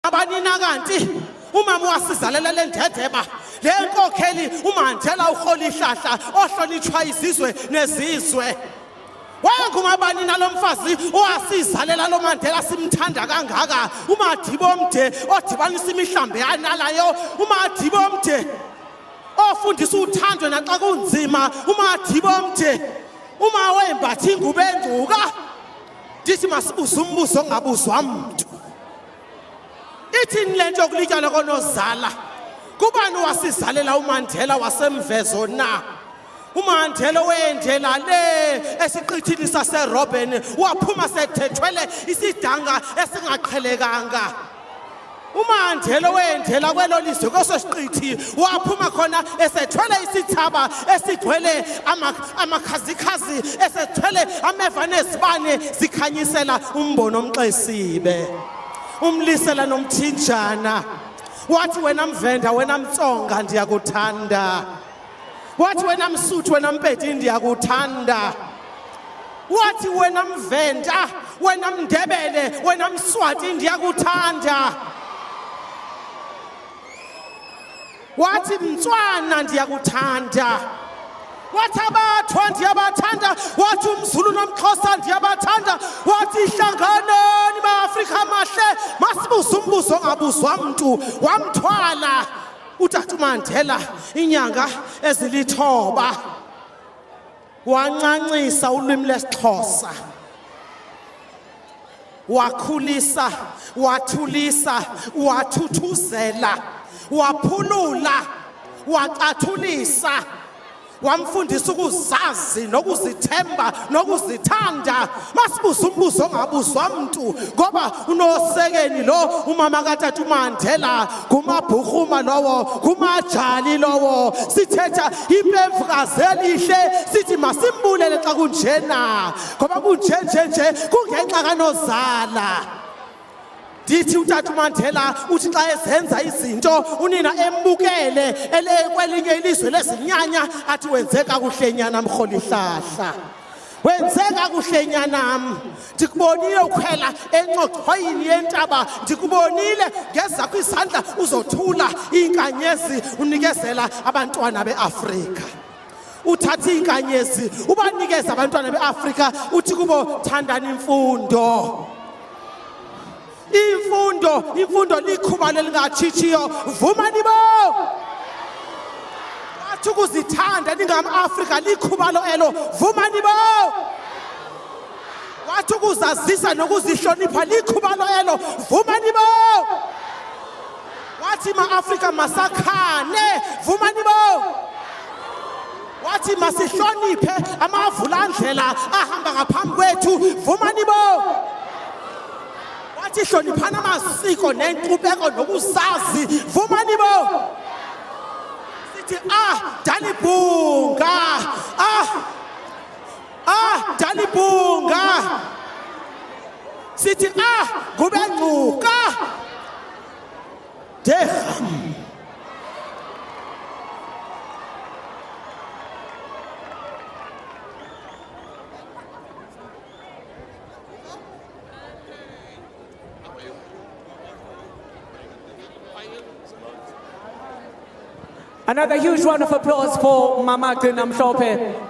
abanina kanti umama wasizalela lendedeba lenkokheli uMandela uhola ihlahla ohlonitshwa izizwe nezizwe wayengumabani nalomfazi owasizalela lo Mandela simthanda kangaka uMadiba omde odibanisa imihlambi yanalayo uMadiba omde ofundisa uthando naxa kunzima uMadiba omde uma wembathi ingubo engcuka ndithi masibuze umbuzo ongabuzwa umuntu ithini lento yokulityala konozala kubani wasizalela uMandela wasemvezo na uMandela wendlela le esiqithini saseRobben waphuma sethethwele isidanga esingaqhelekanga uMandela wendlela kwelo lizwe kososiqithi waphuma khona esethwele isithaba esigcwele amakhazikhazi esethwele ameva nezibane zikhanyisela umbono omxesibe umlisela nomthinjana wathi wena mvenda wena mtsonga ndiyakuthanda wathi wena msuthu wena mpedi ndiyakuthanda wathi wena mvenda wena mndebele wena mswati ndiyakuthanda wathi mtswana ndiyakuthanda wathi abathwa ndiyabathanda wathi umZulu nomXhosa ndiyabathanda wathi ihlanganani ma-Afrika amahle masibuze umbuzo ongabuzwa mntu wamthwala uTata uMandela inyanga ezilithoba wancancisa ulwimi lesiXhosa wakhulisa wathulisa wathuthuzela waphulula wacathulisa wamfundisa ukuzazi nokuzithemba nokuzithanda masibuze umbuzo ongabuzwa mntu ngoba unosekeni lo umama kaTata uMandela kumabhurhuma lowo kumajali lowo sithetha impemvukazi elihle sithi masimbulele xa kunjena ngoba kunjenje kungenxa kanozala ndithi uTata uMandela uthi xa ezenza izinto unina embukele kwelinye ilizwe lezinyanya athi wenze kakuhle nyana mrholi hlahla wenze kakuhle nyanam ndikubonile ukhwela encogcoyini yentaba ndikubonile ngeza kwizandla uzothula inkanyezi unikezela abantwana beAfrika uthatha inkanyezi ubanikeza abantwana beAfrika uthi kubo thandani imfundo imfundo likhuba lelingatshitshiyo vumani bo wathi ukuzithanda ningama-Afrika likhuba lo elo vumani bo wathi ukuzazisa nokuzihlonipha likhuba lo elo vumani bo wathi ma-Afrika masakhane vumani bo wathi masihloniphe amavulandlela ahamba ngaphambi kwethu vumani bo wathi hloniphana amasiko nenkqubeko nokuzazi vumani bo sithi dalibhunga dalibhunga sithi kube ngcuka deham Another huge round of applause for Mama Namhlophe.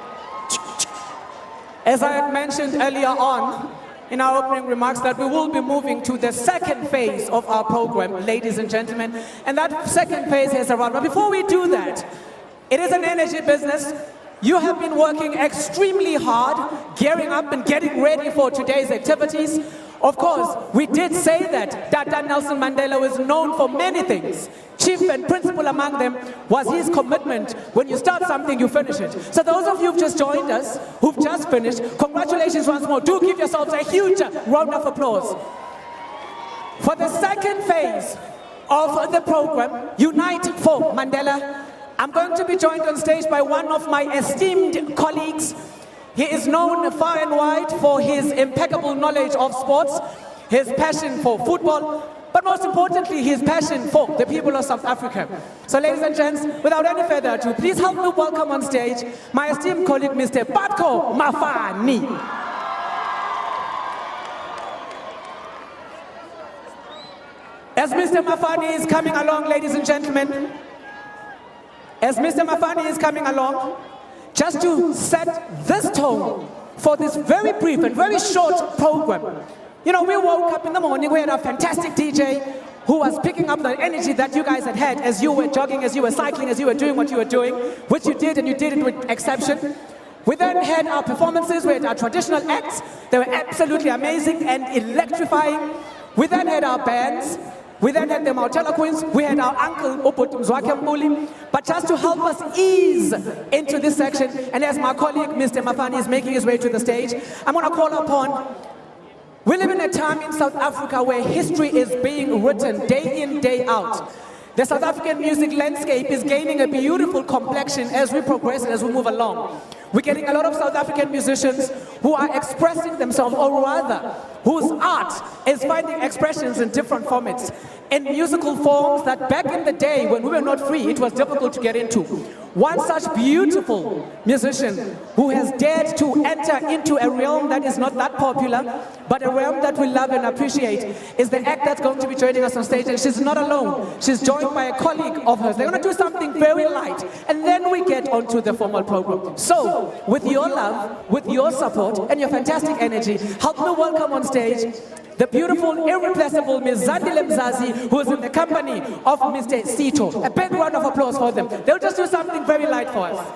As I had mentioned earlier on in our opening remarks that we will be moving to the second phase of our program, ladies and gentlemen, and that second phase has arrived. But before we do that, it is an energy business. You have been working extremely hard, gearing up and getting ready for today's activities. Of course, we did say that Tata Nelson Mandela was known for many things. Chief and principal among them was his commitment. When you start something, you finish it. So those of you who've just joined us, who've just finished, congratulations once more. Do give yourselves a huge round of applause. For the second phase of the program, Unite for Mandela, I'm going to be joined on stage by one of my esteemed colleagues. He is known far and wide for his impeccable knowledge of sports, his passion for football, but most importantly, his passion for the people of South Africa. So ladies and gents, without any further ado, please help me welcome on stage my esteemed colleague, Mr. Patko Mafani. As Mr. Mafani is coming along, ladies and gentlemen, as Mr. Mafani is coming along, just to set this tone for this very brief and very short program. You know, we woke up in the morning, we had a fantastic DJ who was picking up the energy that you guys had as you were jogging, as you were cycling, as you were doing what you were doing, which you did, and you did it with exception. We then had our performances, we had our traditional acts. They were absolutely amazing and electrifying. We then had our bands. We then had the Mautela Queens. We had our uncle, Oputum Zwakambuli. But just to help us ease into this section, and as my colleague, Mr. Mafani, is making his way to the stage, I'm going to call upon. We live in a time in South Africa where history is being written day in, day out. The South African music landscape is gaining a beautiful complexion as we progress and as we move along. We're getting a lot of South African musicians who are expressing themselves, or rather, whose art is finding expressions in different formats, in musical forms that back in the day when we were not free, it was difficult to get into. One such beautiful musician who has dared to enter into a realm that is not that popular, but a realm that we love and appreciate, is the act that's going to be joining us on stage. And she's not alone. She's joined by a colleague of hers. They're going to do something very light, and then we get onto the formal program. So, with your love, with your support, and your fantastic energy, help me welcome on stage the beautiful, irreplaceable Ms. Zandile Mzazi, who is in the company of Mr. Sito. A big round of applause for them. They'll just do something very light for us.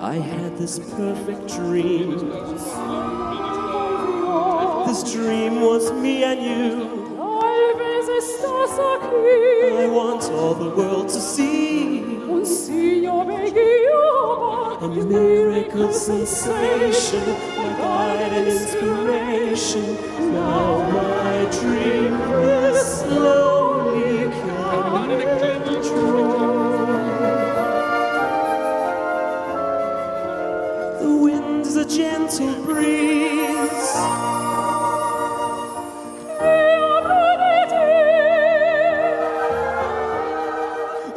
I had this perfect dream. This dream was me and you. I want all the world to see a miracle sensation, my guide and inspiration. Now my dream is slowly coming true. The wind's a gentle breeze.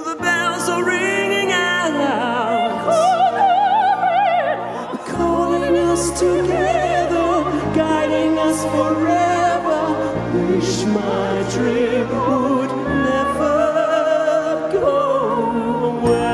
The bells are ringing out, calling us together, guiding us forever. Wish my dream would never go away.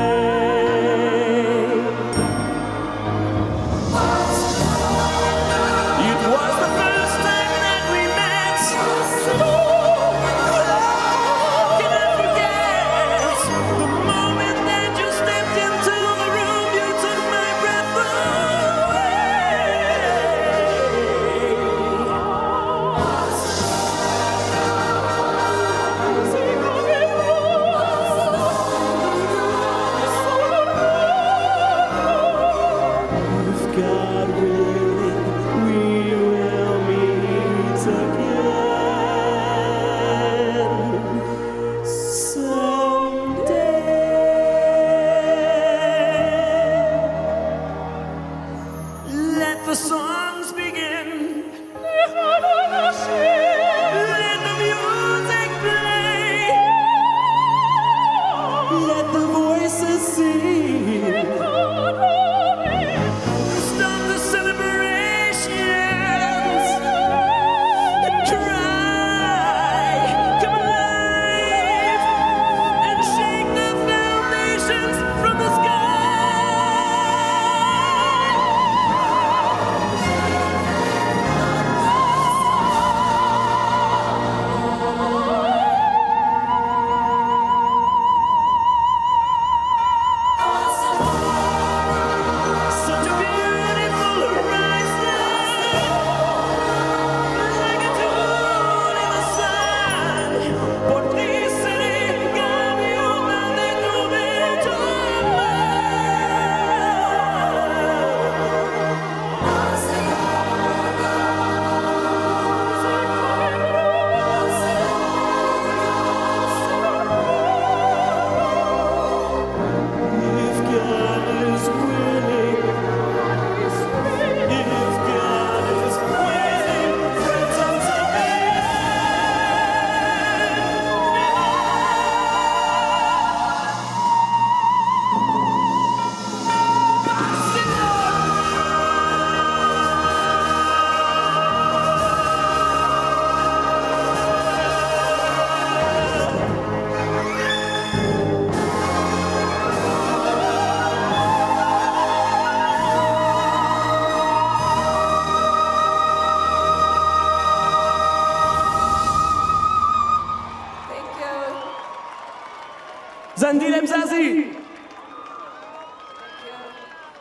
Sandile Mzazi.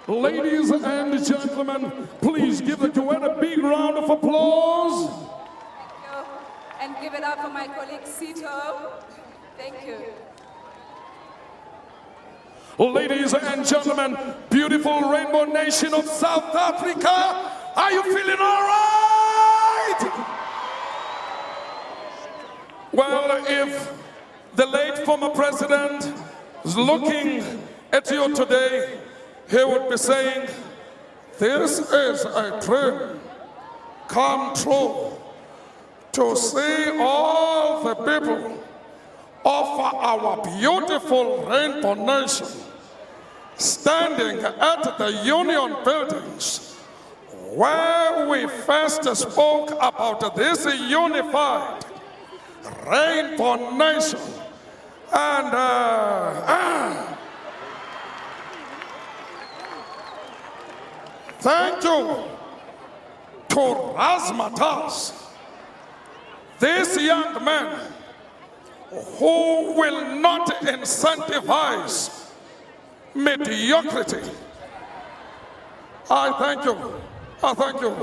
Ladies and gentlemen, please give the duet a big round of applause. Thank you. And give it up for my colleague Sito. Thank you. Ladies and gentlemen, beautiful rainbow nation of South Africa, are you feeling all right? Well, if the late former president is looking at you today, he would be saying, this is a dream come true to see all the people of our beautiful rainbow nation standing at the Union buildings where we first spoke about this unified rainbow nation. And thank you to Razmatas, this young man who will not incentivize mediocrity. I thank you. I thank you.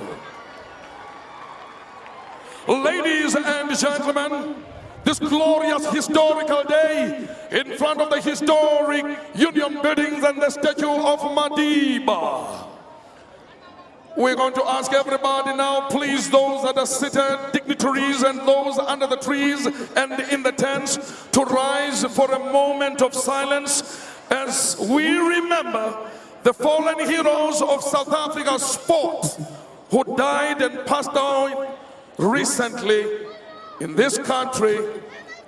Ladies and gentlemen, this glorious historical day in front of the historic Union buildings and the statue of Madiba. We're going to ask everybody now, please, those that are seated, dignitaries, and those under the trees and in the tents, to rise for a moment of silence as we remember the fallen heroes of South Africa's sport who died and passed on recently in this country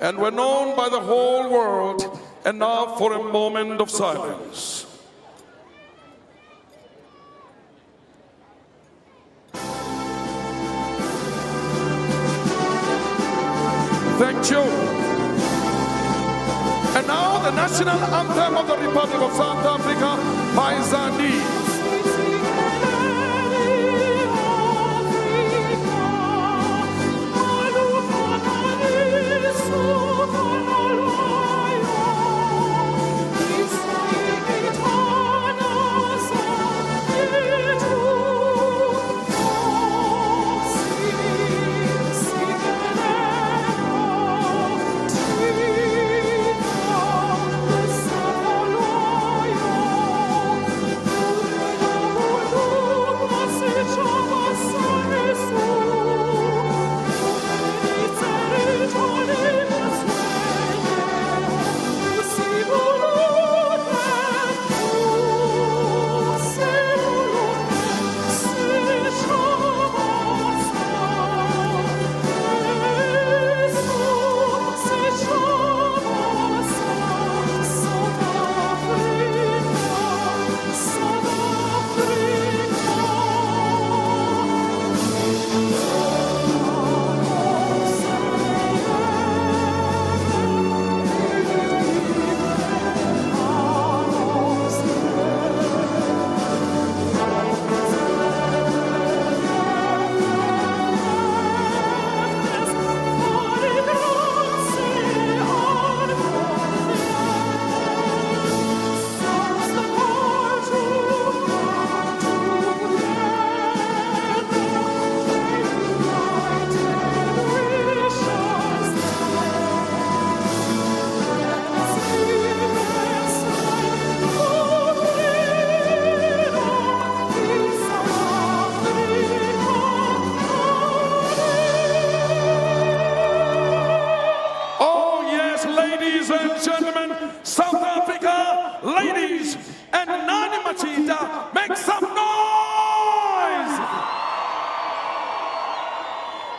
and were known by the whole world. And now for a moment of silence. Thank you. And now the national anthem of the Republic of South Africa by Zandi.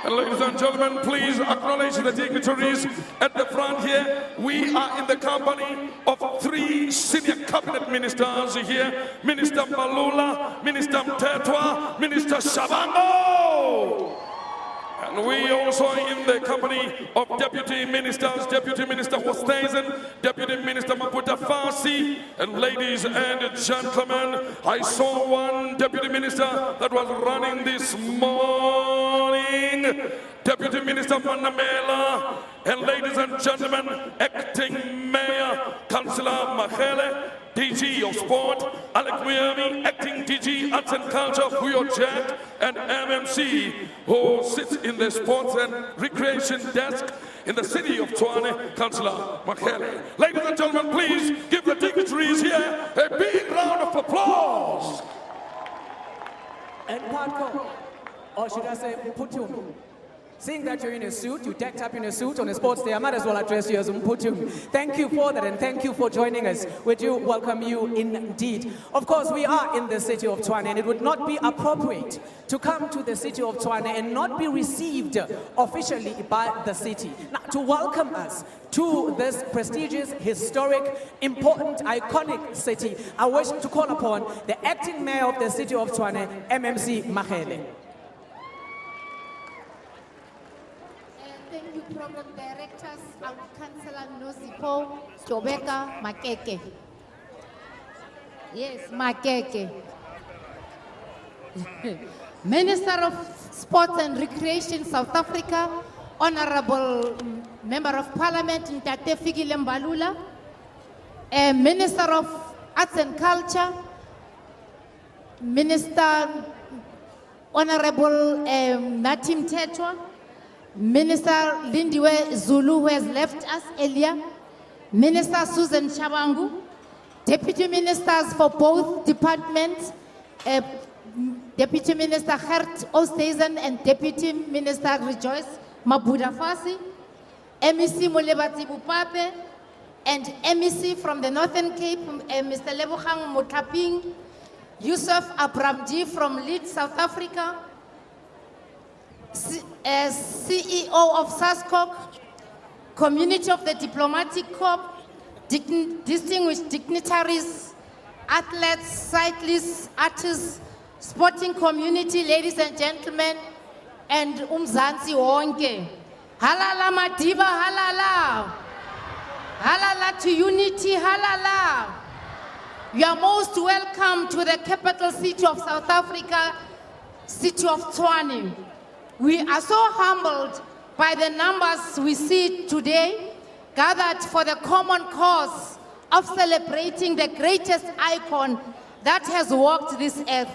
Ladies and gentlemen, please acknowledge the dignitaries at the front here. We are in the company of 3 senior cabinet ministers here. Minister Malula, Minister Mtetwa, Minister Shabambo. And we also in the company of deputy ministers, Deputy Minister Westhuizen, Deputy Minister Maputa Fasi. And ladies and gentlemen, I saw one deputy minister that was running this morning, Deputy Minister Mandela. And ladies and gentlemen, acting Mayor, Councillor Mahele, DG of Sport, Alec Miami, acting DG Arts and Culture, Huyo Jack, and MMC, who sits in the Sports and Recreation Desk in the city of Tshwane, Councillor Mahele. Ladies and gentlemen, please give the dignitaries here a big round of applause. And Patco, or should I say Mputum? Seeing that you're in a suit, you decked up in a suit on a sports day, I might as well address you as Mputum. Thank you for that, and thank you for joining us. We do welcome you indeed. Of course, we are in the city of Tshwane, and it would not be appropriate to come to the city of Tshwane and not be received officially by the city. Now, to welcome us to this prestigious, historic, important, iconic city, I wish to call upon the acting mayor of the city of Tshwane, MMC Mahele. Thank you, program directors, our Councillor Nosipo, Tobeka Makeke. Yes, Makeke. Minister of Sports and Recreation, South Africa, Honorable Member of Parliament, Ntate Fikile Mbalula, Minister of Arts and Culture, Minister Honorable Natim Tetwa, Minister Lindiwe Zulu, who has left us earlier, Minister Susan Shabangu, Deputy Ministers for both departments, Deputy Minister Gert Oosthuizen and Deputy Minister Rejoice Mabuda Fasi, MEC Molebati Bupape, and MEC from the Northern Cape, Mr. Lebogang Motaping, Yusuf Abramji from Leeds, South Africa, CEO of SASCOC, Community of the Diplomatic Corps, distinguished dignitaries, athletes, cyclists, artists, sporting community, ladies and gentlemen, and Umzansi wonke. Halala Madiba, halala. Halala to unity, halala. You are most welcome to the capital city of South Africa, city of Tshwane. We are so humbled by the numbers we see today, gathered for the common cause of celebrating the greatest icon that has walked this earth.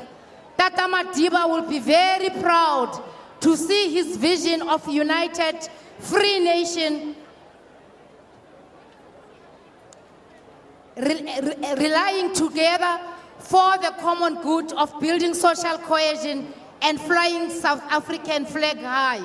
Tata Madiba will be very proud to see his vision of united, free nation relying together for the common good of building social cohesion and flying South African flag high.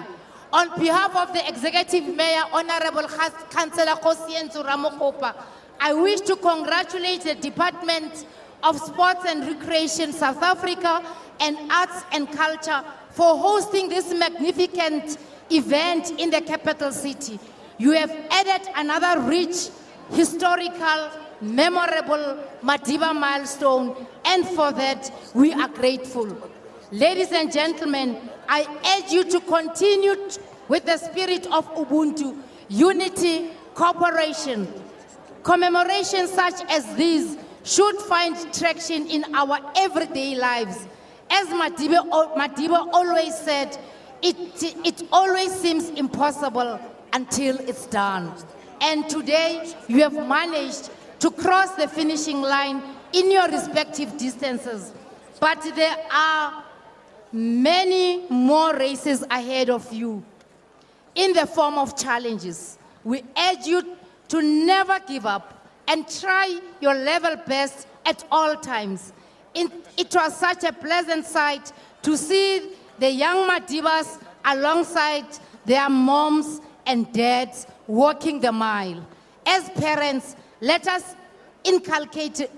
On behalf of the Executive Mayor, Honorable Councillor Kosienzu Ramokopa, I wish to congratulate the Department of Sports and Recreation South Africa and Arts and Culture for hosting this magnificent event in the capital city. You have added another rich, historical, memorable Madiba milestone, and for that, we are grateful. Ladies and gentlemen, I urge you to continue with the spirit of Ubuntu, unity, cooperation. Commemorations such as these should find traction in our everyday lives. As Madiba always said, it always seems impossible until it's done. And today, you have managed to cross the finishing line in your respective distances. But there are many more races ahead of you in the form of challenges. We urge you to never give up and try your level best at all times. It was such a pleasant sight to see the young Madibas alongside their moms and dads walking the mile. As parents, let us inculcate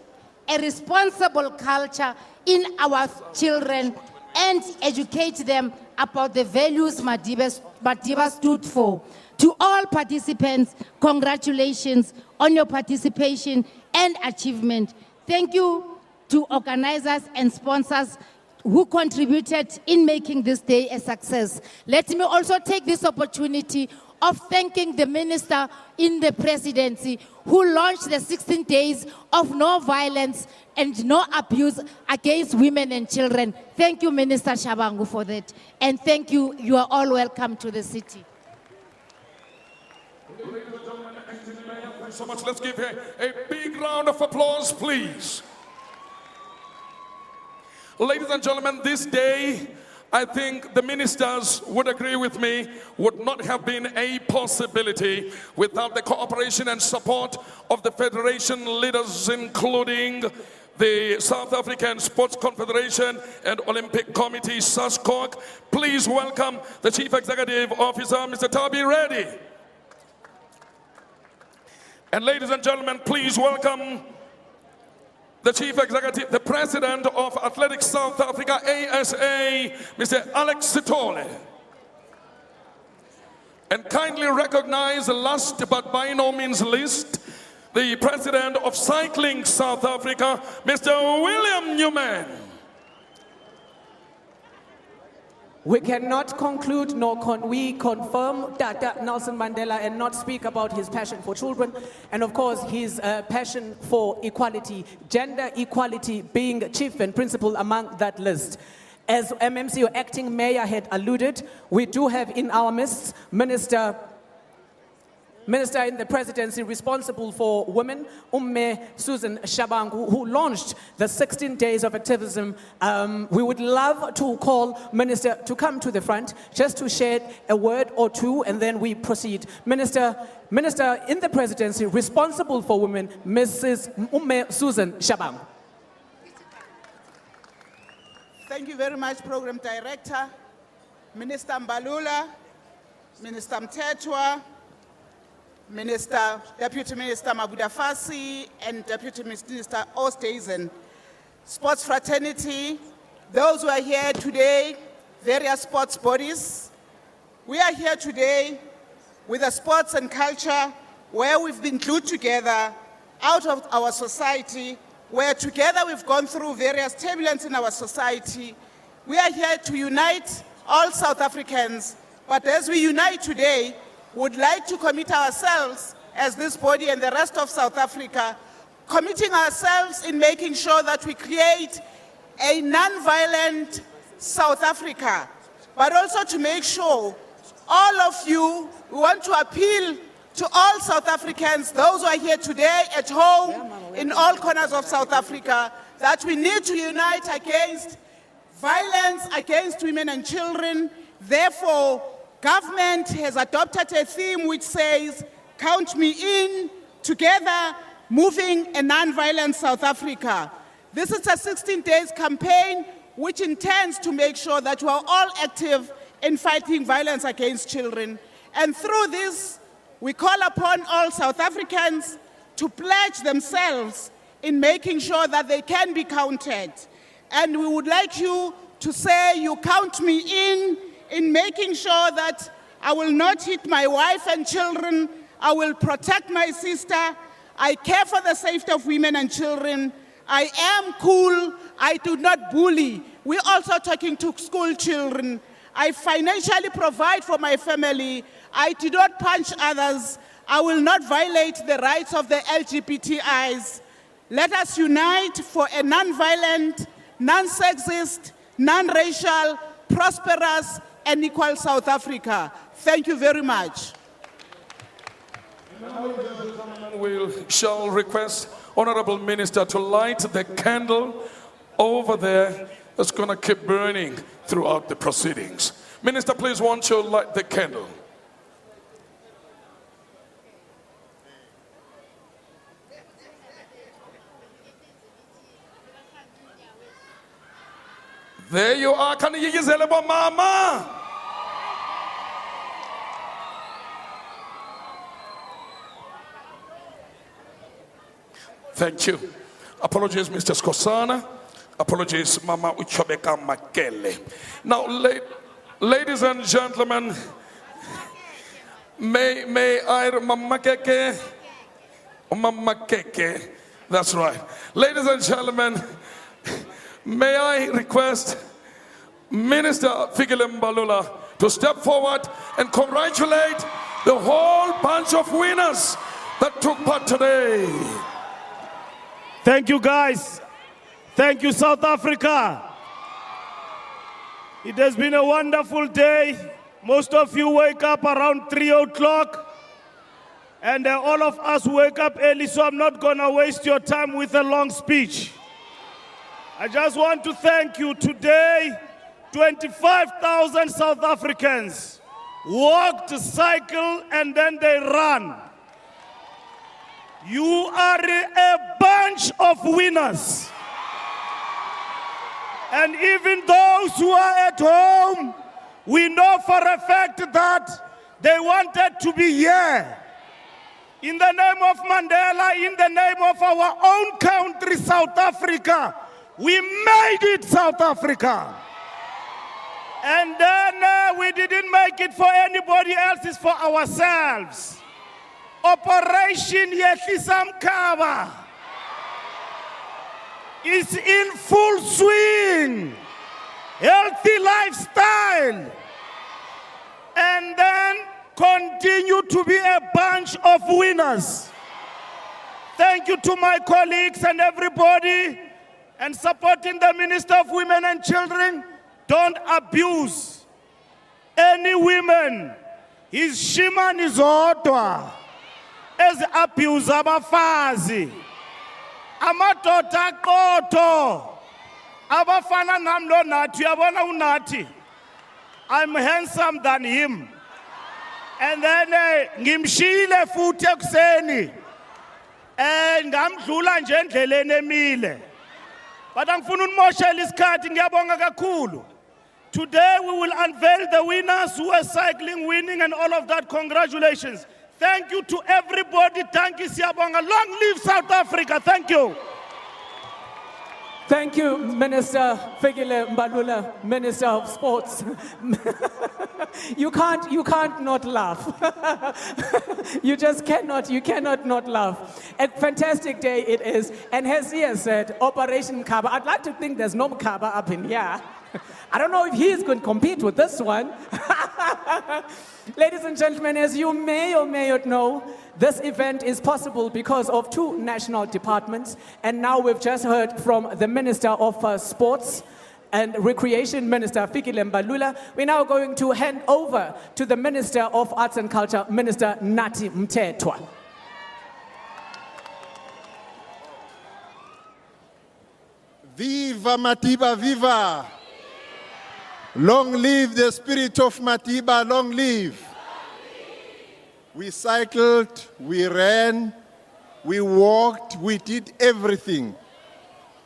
a responsible culture in our children and educate them about the values Madiba stood for. To all participants, congratulations on your participation and achievement. Thank you to organizers and sponsors who contributed in making this day a success. Let me also take this opportunity of thanking the minister in the presidency who launched the 16 days of no violence and no abuse against women and children. Thank you, Minister Shabangu, for that. And thank you. You are all welcome to the city. Thanks so much. Let's give her a big round of applause, please. Ladies and gentlemen, this day, I think the ministers would agree with me, would not have been a possibility without the cooperation and support of the federation leaders, including the South African Sports Confederation and Olympic Committee, SASCOC. Please welcome the Chief Executive Officer, Mr. Tabi Reddy. And ladies and gentlemen, please welcome the Chief Executive, the President of Athletics South Africa, ASA, Mr. Alex Sitole. And kindly recognize, last but by no means least, the President of Cycling South Africa, Mr. William Newman. We cannot conclude nor can we confirm Dr. Nelson Mandela and not speak about his passion for children and of course his passion for equality, gender equality being chief and principal among that list. As MMC, your acting mayor, had alluded, we do have in our midst Minister in the presidency responsible for women, Susan Shabangu, who launched the 16 days of activism. We would love to call Minister to come to the front just to share a word or two and then we proceed. Minister in the presidency responsible for women, Mrs. Susan Shabangu. Thank you very much, Program Director, Minister Mbalula, Minister Mtetwa, Deputy Minister Mabudafasi, and Deputy Minister Oosthuizen, sports fraternity, those who are here today, various sports bodies. We are here today with the sports and culture where we've been glued together out of our society, where together we've gone through various turbulence in our society. We are here to unite all South Africans, but as we unite today, would like to commit ourselves as this body and the rest of South Africa, committing ourselves in making sure that we create a non-violent South Africa, but also to make sure all of you, we want to appeal to all South Africans, those who are here today, at home, in all corners of South Africa, that we need to unite against violence against women and children. Therefore, government has adopted a theme which says, count me in, together, moving a non-violent South Africa. This is a 16 days campaign which intends to make sure that we are all active in fighting violence against children. And through this, we call upon all South Africans to pledge themselves in making sure that they can be counted. And we would like you to say, you count me in making sure that I will not hit my wife and children, I will protect my sister, I care for the safety of women and children, I am cool, I do not bully. We're also talking to school children. I financially provide for my family, I do not punch others, I will not violate the rights of the LGBTIs. Let us unite for a non-violent, non-sexist, non-racial, prosperous, and equal South Africa. Thank you very much. We shall request Honorable Minister to light the candle over there that's going to keep burning throughout the proceedings. Minister, please, won't you light the candle? There you are. Can you use mama? Thank you. Apologies, Mr. Skosana. Apologies, Mama Uchobeka Makele. Now, ladies and gentlemen, may I Mama Keke. That's right. Ladies and gentlemen, may I request Minister Fikile Mbalula to step forward and congratulate the whole bunch of winners that took part today. Thank you, guys. Thank you, South Africa. It has been a wonderful day. Most of you wake up around 3 o'clock. And all of us wake up early, so I'm not going to waste your time with a long speech. I just want to thank you. Today, 25,000 South Africans walked, cycled, and then they ran. You are a bunch of winners. And even those who are at home, we know for a fact that they wanted to be here. In the name of Mandela, in the name of our own country, South Africa, we made it, South Africa. And then we didn't make it for anybody else, it's for ourselves. Operation Yehlisam Kaba is in full swing. Healthy lifestyle. And then continue to be a bunch of winners. Thank you to my colleagues and everybody, and supporting the Minister of Women and Children. Don't abuse any women. His shiman is odwa. As abuse abafazi. Amadoda qoto. Abafana namlo nathi, yabona unathi. I'm handsome than him. And then ngimshile futhi ekuseni. Ngamdlula nje endleleni emile. But angifuna unimoshela isikhathi, ngiyabonga kakhulu. Today we will unveil the winners who are cycling, winning, and all of that. Congratulations. Thank you to everybody. Thank you, siyabonga. Long live South Africa. Thank you. Thank you, Minister Fikile Mbalula, Minister of Sports. You can't not laugh. You just cannot not laugh. A fantastic day it is. And as he has said, Operation Kaba. I'd like to think there's no Kaba up in here. I don't know if he's going to compete with this one. Ladies and gentlemen, as you may or may not know, this event is possible because of two national departments. And now we've just heard from the Minister of Sports and Recreation, Minister Fikile Mbalula. We're now going to hand over to the Minister of Arts and Culture, Minister Nathi Mthethwa. Viva Matiba, viva! Long live the spirit of Matiba, long live! We cycled, we ran, we walked, we did everything.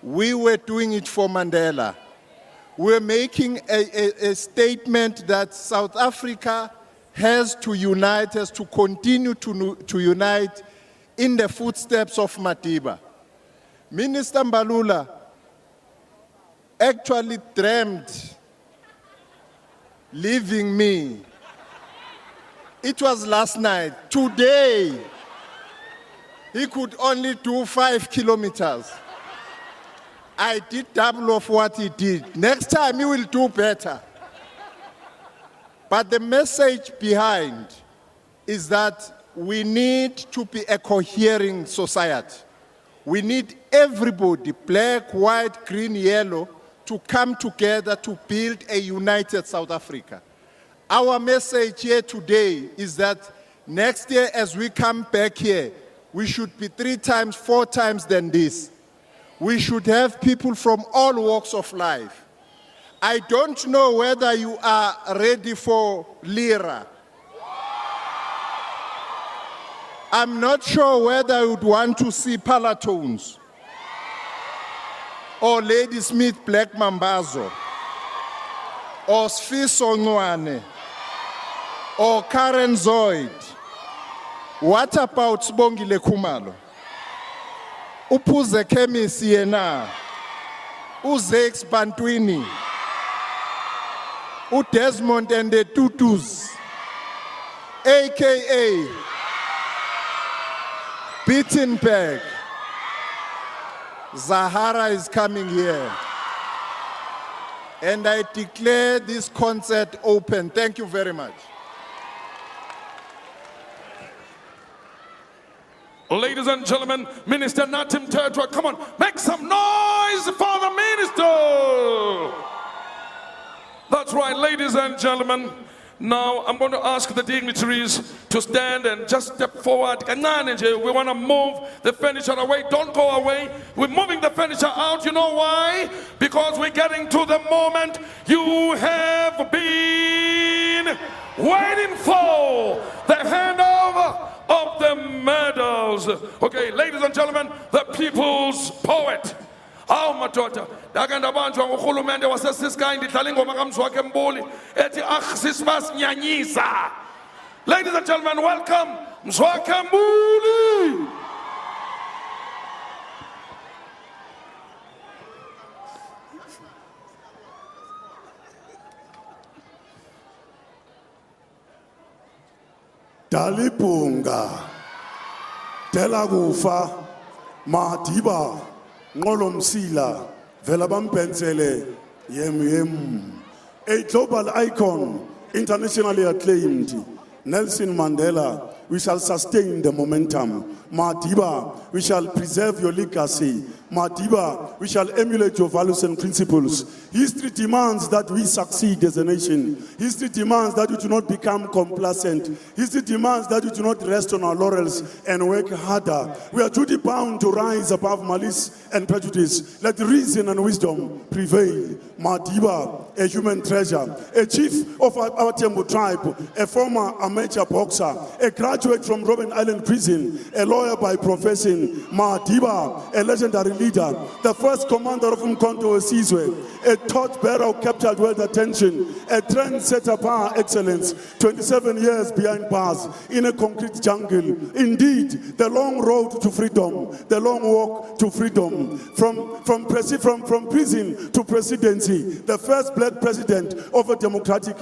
We were doing it for Mandela. We're making a statement that South Africa has to unite, has to continue to unite in the footsteps of Matiba. Minister Mbalula actually dreamt leaving me. It was last night. Today, he could only do 5 kilometers. I did double of what he did. Next time, he will do better. But the message behind is that we need to be a cohering society. We need everybody, black, white, green, yellow, to come together to build a united South Africa. Our message here today is that next year as we come back here, we should be 3 times, 4 times than this. We should have people from all walks of life. I don't know whether you are ready for Lira. I'm not sure whether you would want to see Palatones or Lady Smith Black Mambazo or Sfiso Nwane or Karen Zoid. What about Sbongile Khumalo? Upuze Kemisi yena, Uzex Bantwini, Desmond and the Tutus, AKA Bittenberg. Zahara is coming here. And I declare this concert open. Thank you very much. Ladies and gentlemen, Minister Nathi Mthethwa, come on, make some noise for the minister. That's right, ladies and gentlemen. Now, I'm going to ask the dignitaries to stand and just step forward. We want to move the furniture away. Don't go away. We're moving the furniture out. You know why? Because we're getting to the moment you have been waiting for. The handover of the medals. Okay, ladies and gentlemen, the people's poet. Awu madoda ndake ndabanjwa ngurhulumente wasesisky ndidlala ingoma kaMzwakhe Mbuli ethi sisibasinyanyisa. Ladies and gentlemen, welcome Mzwakhe Mbuli. Dalibunga Delagufa Madiba Nolomsila vela bampensele a global icon, internationally acclaimed, Nelson Mandela. We shall sustain the momentum. Madiba, we shall preserve your legacy. Madiba, we shall emulate your values and principles. History demands that we succeed as a nation. History demands that we do not become complacent. History demands that we do not rest on our laurels and work harder. We are duty bound to rise above malice and prejudice. Let reason and wisdom prevail. Madiba, a human treasure, a chief of our Tembu tribe, a former amateur boxer, a graduate from Robben Island Prison, a lawyer by profession. Madiba, a legendary leader, the first commander of Umkhonto Wesizwe, a torchbearer who captured world attention, a trendsetter par excellence, 27 years behind bars in a concrete jungle. Indeed, the long road to freedom, the long walk to freedom, from prison to presidency, the first black president of a democratic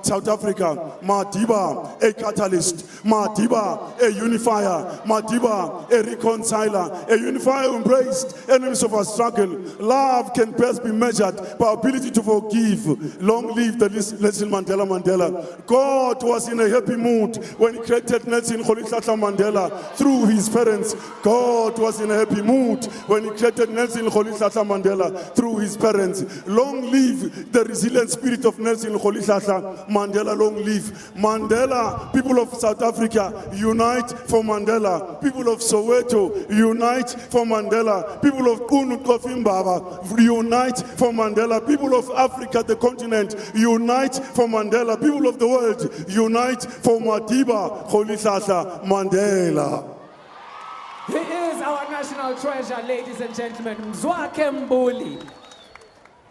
South Africa. Madiba, a catalyst. Madiba, a unifier. Madiba, a reconciler. A unifier who embraced enemies of our struggle. Love can best be measured by ability to forgive. Long live the Nelson Mandela. God was in a happy mood when he created Nelson Mandela through his parents. God was in a happy mood when he created Nelson Mandela through his parents. Long live the resilient spirit of Nelson Mandela. Long live Mandela. People of South Africa, unite for Mandela. People of Soweto, unite for Mandela. People of Kofimbaba, unite for Mandela. People of Africa, the continent, unite for Mandela. People of the world, unite for Madiba Rolihlahla Mandela. He is our national treasure, ladies and gentlemen, Mzwakhe Mbuli.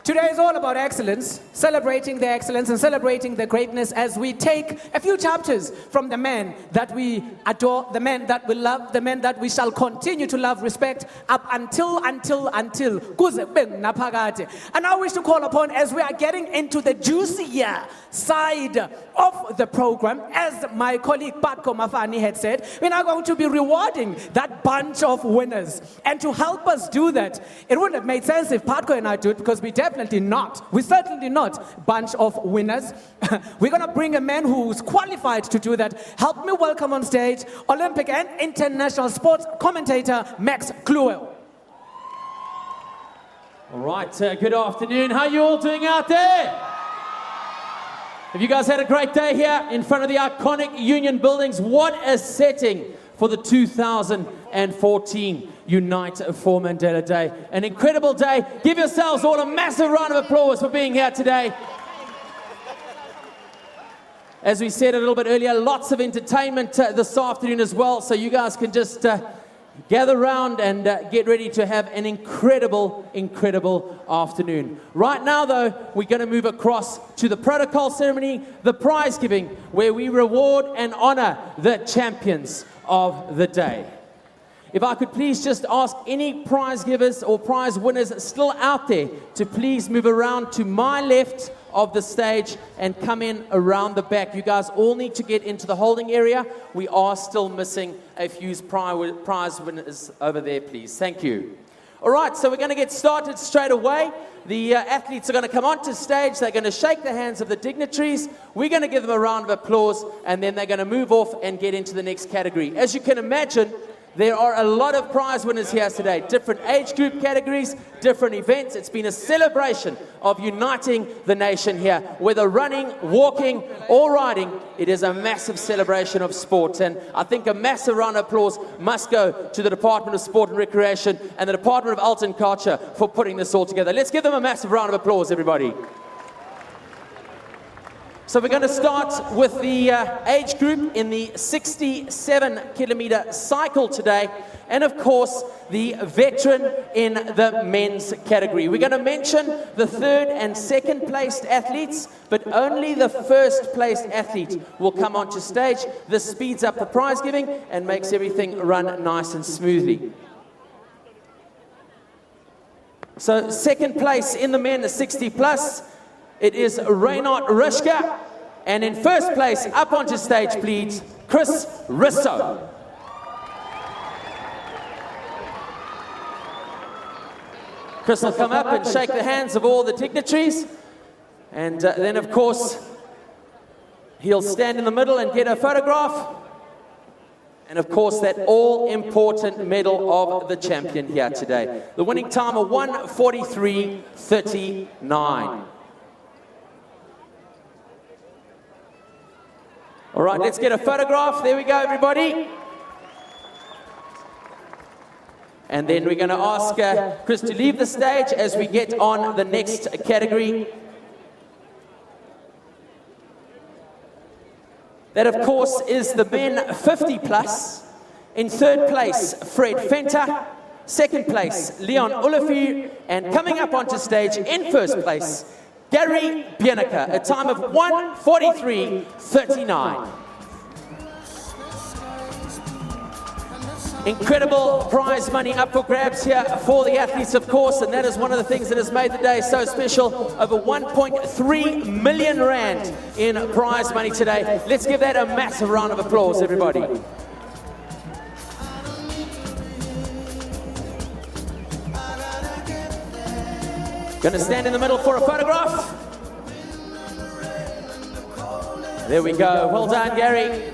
Today is all about excellence, celebrating the excellence and celebrating the greatness as we take a few chapters from the man that we adore, the man that we love, the man that we shall continue to love, respect, up until. Kuze kube naphakade. And I wish to call upon, as we are getting into the juicier side of the program, as my colleague Patko Mafani had said, we're now going to be rewarding that bunch of winners. And to help us do that, it wouldn't have made sense if Patko and I do it, because we certainly not bunch of winners. We're going to bring a man who's qualified to do that. Help me welcome on stage Olympic and international sports commentator Max Kluwe. All right, good afternoon. How are you all doing out there? Have you guys had a great day here in front of the iconic Union buildings? What a setting for the 2014 UNITE4MANDELA Day. An incredible day. Give yourselves all a massive round of applause for being here today. As we said a little bit earlier, lots of entertainment this afternoon as well, so you guys can just gather around and get ready to have an incredible afternoon. Right now, though, we're going to move across to the protocol ceremony, the prize giving, where we reward and honor the champions of the day. If I could please just ask any prize givers or prize winners still out there to please move around to my left of the stage and come in around the back. You guys all need to get into the holding area. We are still missing a few prize winners over there, please. Thank you. All right, so we're going to get started straight away. The athletes are going to come onto stage. They're going to shake the hands of the dignitaries. We're going to give them a round of applause, and then they're going to move off and get into the next category. As you can imagine, There are a lot of prize winners here today, different age group categories, different events. It's been a celebration of uniting the nation here. Whether running, walking, or riding, it is a massive celebration of sport. And I think a massive round of applause must go to the Department of Sport and Recreation and the Department of Arts and Culture for putting this all together. Let's give them a massive round of applause, everybody. So we're going to start with the age group in the 67-kilometer cycle today, and of course the veteran in the men's category. We're going to mention the third and second placed athletes, but only the first placed athlete will come onto stage. This speeds up the prize giving and makes everything run nice and smoothly. So second place in the men, the 60 plus. It is Reinhard Rishka, and in first place, up onto stage, please, Chris Risso. Chris will come up and shake the hands of all the dignitaries, and then, of course, he'll stand in the middle and get a photograph, and, of course, that all-important medal of the champion here today. The winning time of 1:43.39. All right, let's get a photograph. There we go, everybody. And then we're going to ask Chris to leave the stage as we get on the next category. That, of course, is the men 50 plus. In third place, Fred Venter. Second place, Leon Olivier. And coming up onto stage in first place, Gary Bieneke, a time of 1:43.39. Incredible prize money up for grabs here for the athletes, of course, and that is one of the things that has made the day so special. Over 1.3 million rand in prize money today. Let's give that a massive round of applause, everybody. Gonna stand in the middle for a photograph. There we go. Well done, Gary.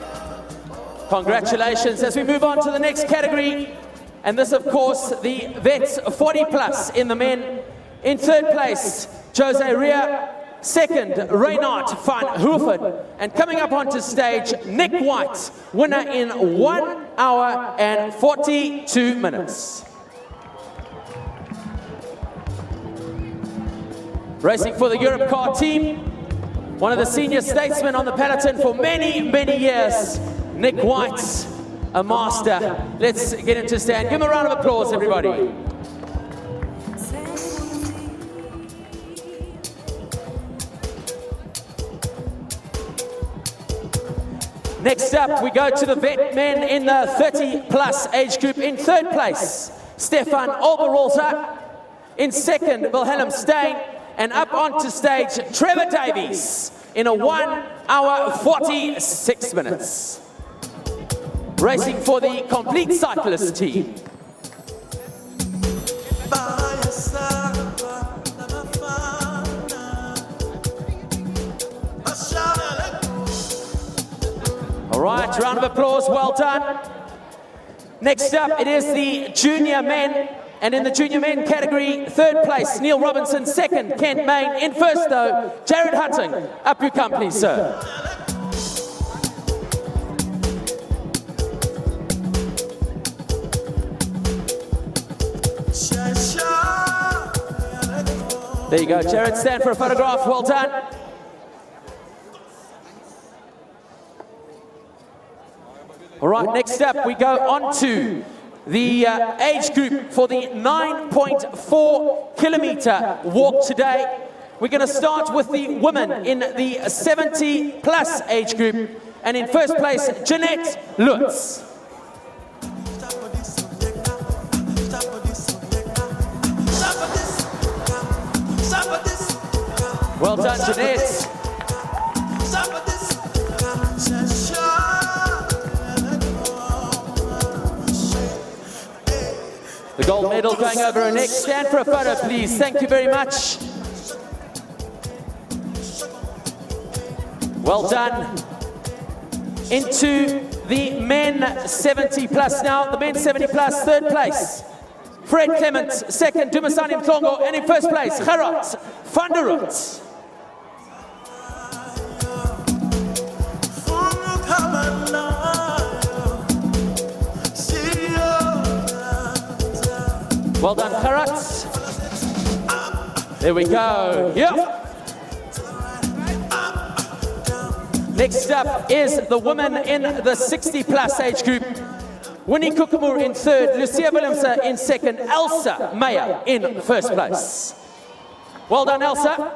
Congratulations. As we move on to the next category, and this, of course, the vets 40 plus in the men. In third place, Jose Ria. Second, Reinhard van Hoeven. And coming up onto stage, Nick White, winner in 1 hour and 42 minutes. Racing for the Europe car team, one of the senior statesmen on the peloton for many, many years, Nick White, a master. Let's get him to stand. Give him a round of applause, everybody. Next up, we go to the vet men in the 30 plus age group. In third place, Stefan Oberholzer. In second, Wilhelm Stein. And up onto stage, Trevor Davies in a 1 hour 46 minutes. Racing for the complete cyclist team. All right, round of applause, well done. Next up, it is the junior men. And in the junior men category, third place, Neil Robinson. Second, Kent Main. In first, though, Jared Hutton. Up you come, please, sir. There you go, Jared. Stand for a photograph. Well done. All right, next up, we go on to the age group for the 9.4 kilometer walk today. We're going to start with the women in the 70 plus age group. And in first place, Jeanette Lutz. Well done, Jeanette. The gold medal going over her neck. Stand for a photo, please. Thank you very much. Well done. Into the men 70 plus now. The men 70 plus, third place. Fred Clements, second. Dumasani Mtongo, and in first place, Gerard van der Root. Well done, Gerard. There we go. Yep. Next up is the woman in the 60 plus age group. Winnie Kukumur in third, Lucia Willemse in second, Elsa Meyer in first place. Well done, Elsa.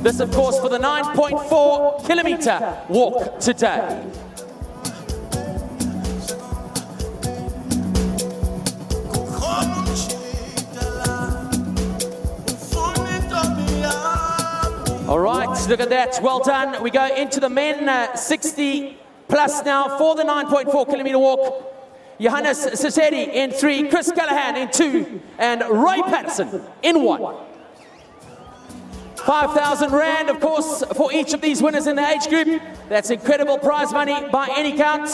This, of course, for the 9.4 kilometer walk today. All right, look at that. Well done. We go into the men 60 plus now for the 9.4 kilometer walk. Johannes Sisedi in 3, Chris Callahan in 2, and Roy Patterson in 1. 5,000 Rand, of course, for each of these winners in the age group. That's incredible prize money by any count.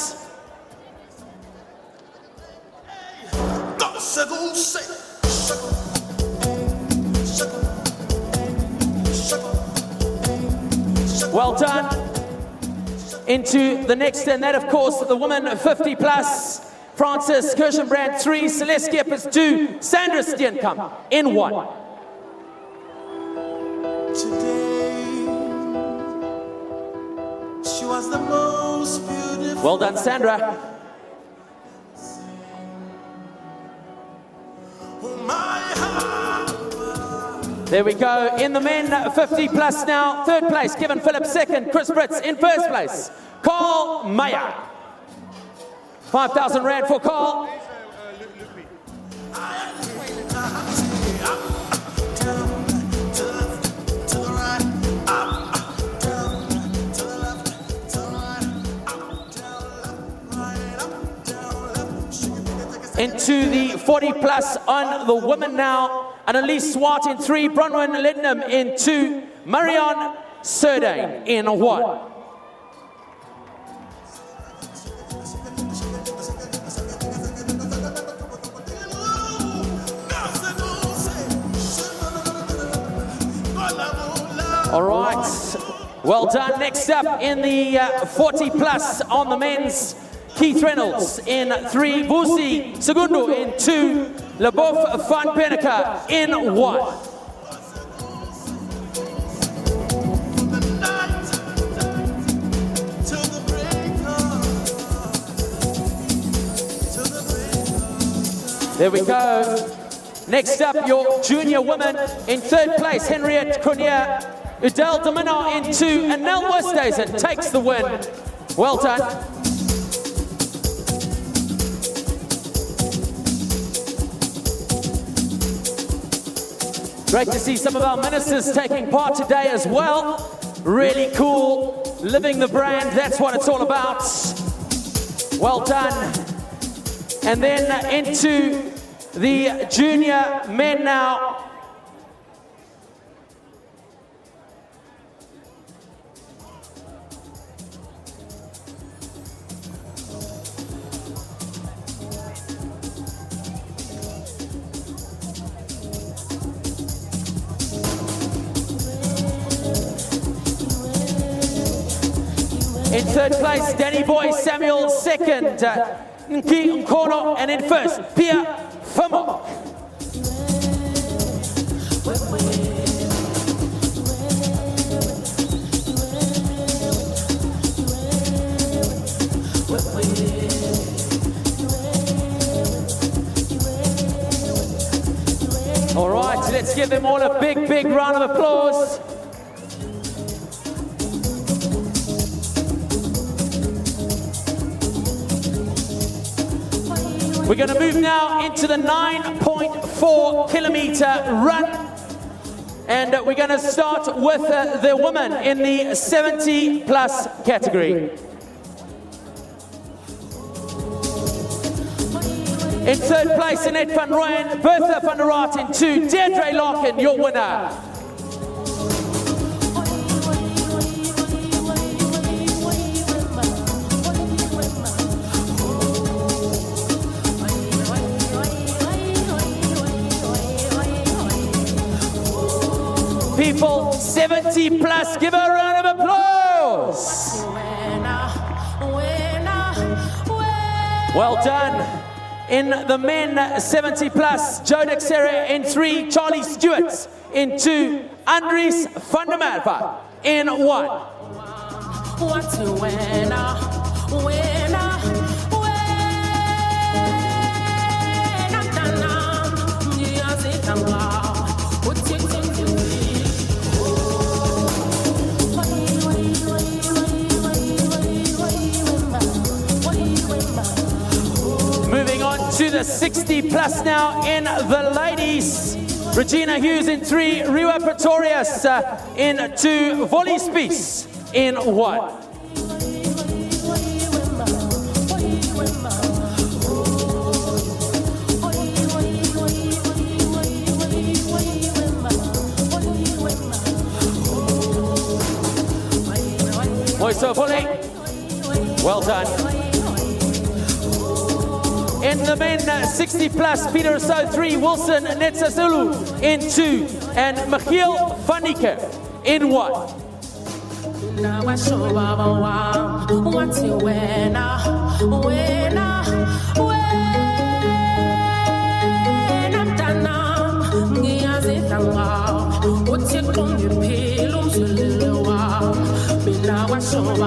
Well done. Into the next, and that, of course, the woman 50 plus. Francis Kirschenbrand 3, Celeste Skeppers 2, Sandra Steenkamp in 1. Today, she was the most beautiful. Well done, Sandra. There we go. In the men 50 plus now, third place, Kevin Phillips, second, Chris Fritz in first place, Carl Meyer. 5,000 Rand for Carl. Into the 40 plus on the women now. Annalise Swart in 3, Bronwyn Lindham in 2, Marion Surdane in 1. All right, well done. Next up in the 40 plus on the men's, Keith Reynolds in 3, Busi Segundo in 2, Leboeuf van Penneker in 1. There we go. Next up, your junior women in third place, Henriette Cronje, Udell Domino in 2, and Nell Westhuizen takes the win. Well done. Great to see some of our ministers taking part today as well. Really cool, living the brand, that's what it's all about. Well done. And then into the junior men now. In third place, Danny Boy Samuel, second, Nki Nkono, and in first, Pia Famo. All right, let's give them all a big, big round of applause. We're going to move now into the 9.4 kilometer run. And we're going to start with the women in the 70 plus category. In third place, Annette van Rooyen, Bertha van der Raat in 2, Deirdre Larkin, your winner. people 70 plus. Give her a round of applause. Well done. In the men 70 plus, Joe Dexera in 3, Charlie Stewart in 2, Andries van der Merwe in 1. Moving on to the 60 plus now in the ladies. Regina Hughes in 3, Riwa Pretorius in 2, Volley Spies in 1. Moiso Volley, well done. In the men 60 plus, Peter Rousseau 3, Wilson Netsazulu in 2, and Michiel van Niekerk in 1.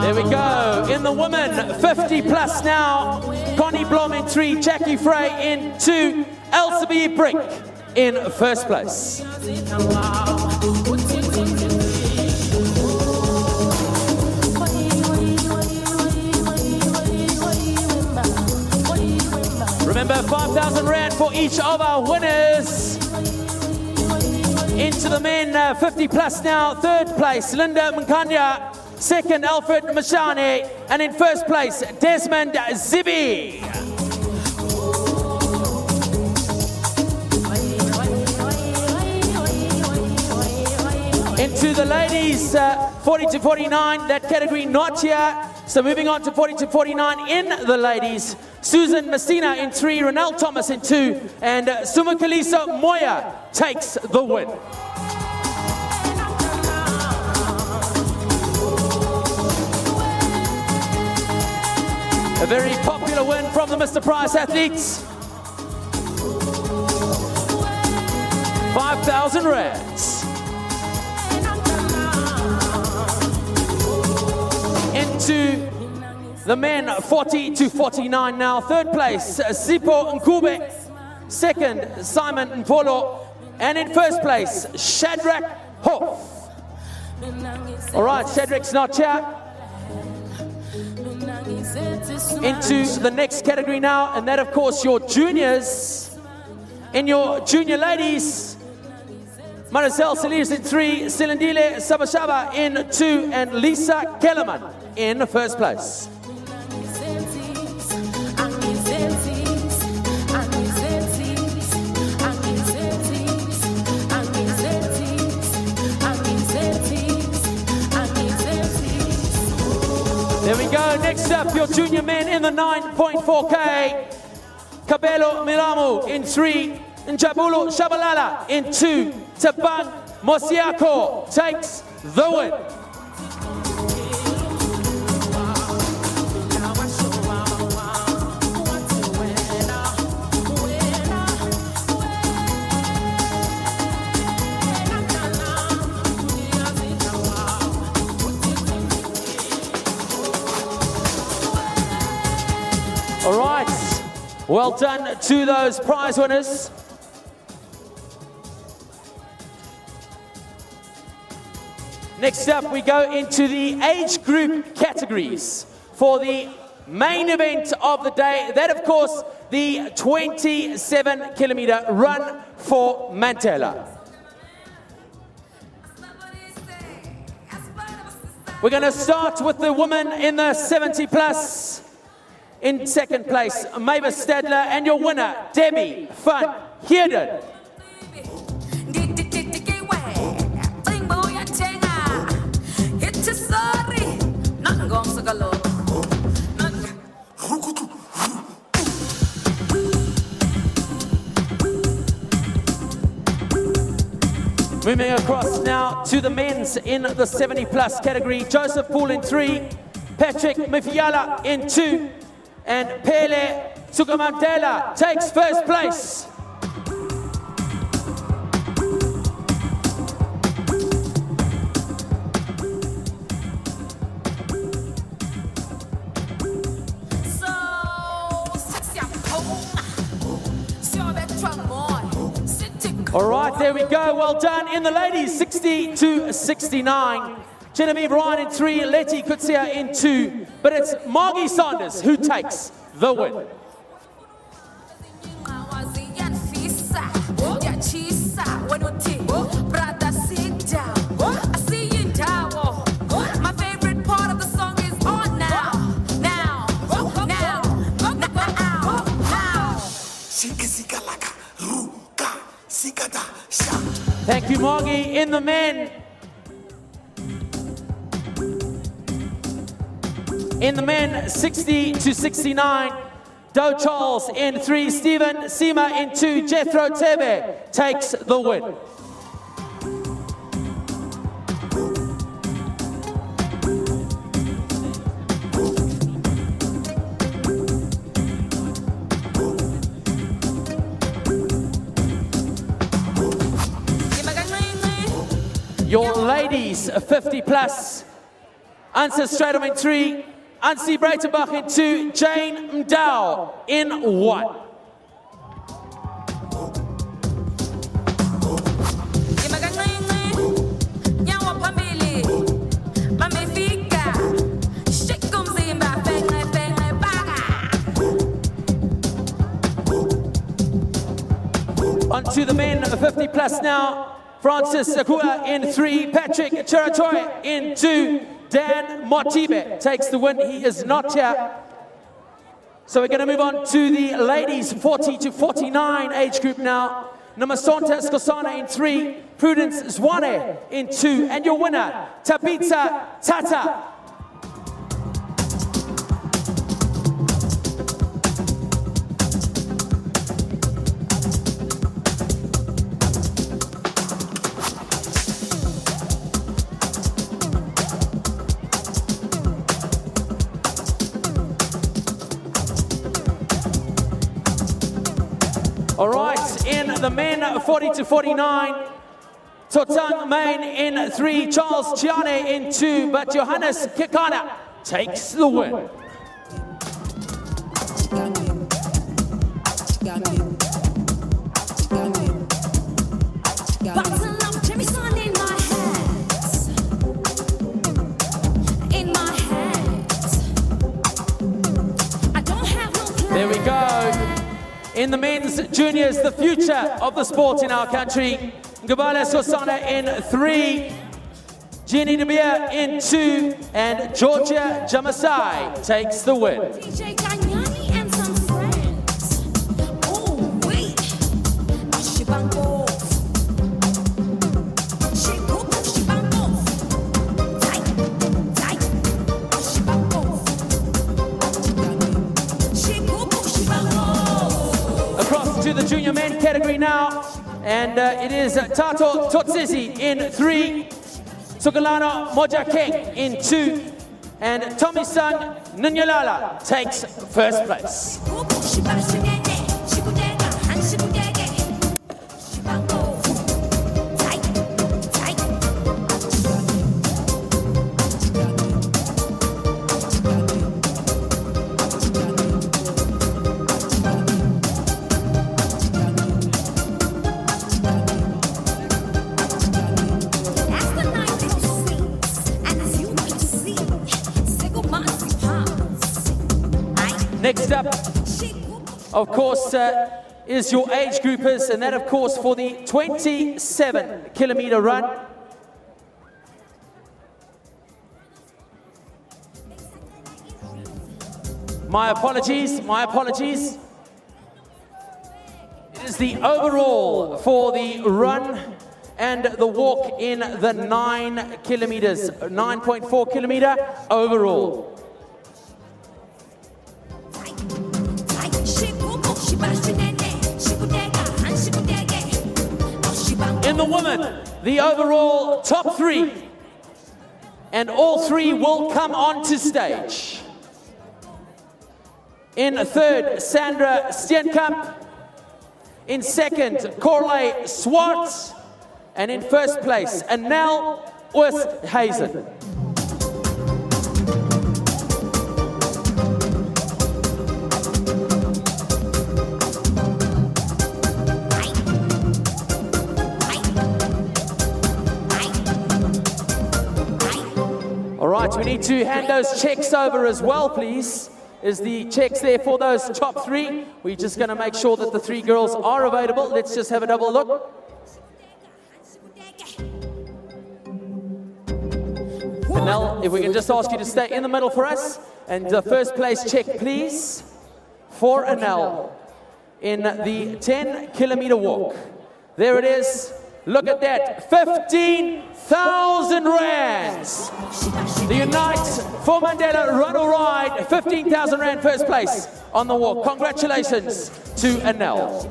There we go. In the women 50 plus now, Connie Blom in 3, Jackie Frey in 2, Elsabe Brink in 1st place. Remember, 5,000 rand for each of our winners. Into the men 50 plus now, 3rd place, Linda Mkanya. 2nd, Alfred Mashane, and in 1st place, Desmond Zibi. Into the ladies, 40 to 49, that category not here. So moving on to 40 to 49 in the ladies, Susan Messina in 3, Ronald Thomas in 2, and Sumakaliso Moya takes the win. A very popular win from the Mr. Price athletes. 5,000 rands. Into the men 40 to 49 now. 3rd place, Sipho Nkube. 2nd, Simon Mpolo. And in 1st place, Shadrach Hoff. All right, Shadrach's not here. Into the next category now, and that of course your juniors. In your junior ladies, Maricel Saliers in 3, Silindile Sabashaba in 2, and Lisa Kellerman in 1st place. There we go. Next up, your junior men in the 9.4K. Kabelo Milamu in 3. Njabulu Shabalala in 2. Tabang Mosiako takes the win. All right, well done to those prize winners. Next up, we go into the age group categories for the main event of the day. That, of course, the 27-kilometer run for Mandela. We're going to start with the women in the 70 plus. In 2nd place, Mavis Stadler, and your winner, Debbie van Heerden. Moving across now to the men's in the 70+ category. Joseph Poole in 3, Patrick Mifiala in 2, and Pele Mandela takes first place. All right, there we go. Well done. In the ladies, 60 to 69. Genevieve Ryan in 3, Letty Kutsia in 2. But it's Margie Saunders who takes the win. Thank you, Margie. In the men. In the men, 60 to 69. Doe Charles in 3, Stephen Sima in 2, Jethro Tebe takes the win. Your ladies, 50+. Ansa Stratum in 3, Ansi Breitenbach in 2, Jane Mdow in 1. On to the men, 50+ now. Francis Akua in 3, Patrick Chiratoy in 2, Dan Motibe takes the win. He is not here. So we're going to move on to the ladies 40 to 49 age group now. Namasonta Skosana in 3, Prudence Zwane in 2, and your winner, Tabitha Tata. All right, in the men 40 to 49, Totang Main in 3, Charles Chiane in 2, but Johannes Kekana takes the win. There we go. In the men's juniors, the future of the sport in our country. Ngabala Sosana in 3, Jeannie De Beer in 2, and Georgia Jamasai takes the win. To the junior men category now, and it is Tato Totsizi in 3, Sukalano Mojake in 2, and Tommy-san Nunyalala takes first place. Next up, of course, is your age groupers, and that, of course, for the 27-kilometer run. My apologies, my apologies. It is the overall for the run and the walk in the 9 kilometers, 9.4 kilometer overall. In the women, the overall top 3. And all 3 will come onto stage. In 3rd, Sandra Steenkamp. In 2nd, Corley Swart. And in 1st place, Anel Oosthuizen. All right, we need to hand those checks over as well, please. Is the checks there for those top 3? We're just going to make sure that the 3 girls are available. Let's just have a double look. Anel, if we can just ask you to stay in the middle for us. And the 1st place check, please, for Anel in the 10-kilometer walk. There it is. Look at that, 15,000 rands. The UNITE4MANDELA Run or Ride, 15,000 rand 1st place on the walk. Congratulations to Anel.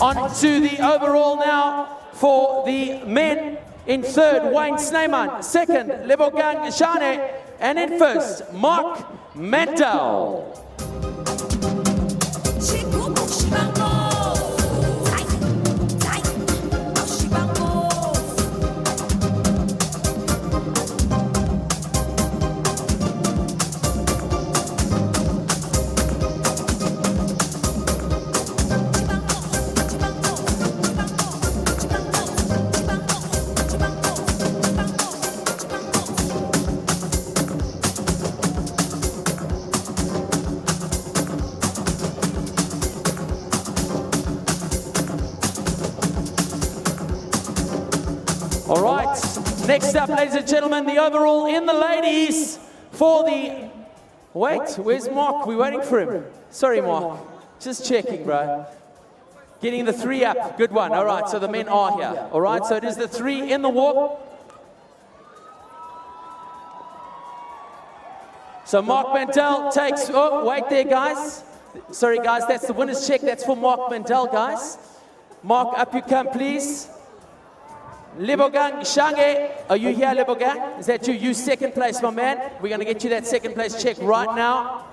On to the overall now for the men. In 3rd, Wayne Snyman. 2nd, Lebogang Shane. And in 1st, Mark Mandela. All right, next up, ladies and gentlemen, the overall in the ladies for the... Wait, where's Mark? We're waiting for him. Sorry, Mark. Just checking, bro. Getting the 3 up. Good one. All right, so the men are here. All right, so it is the 3 in the walk. So Mark Mandela takes... Oh, wait there, guys. Sorry, guys, that's the winner's check. That's for Mark Mandela, guys. Mark, up you come, please. Lebogang Shange, are you here, Lebogang? Is that you? You 2nd place, my man. We're going to get you that 2nd place check right now.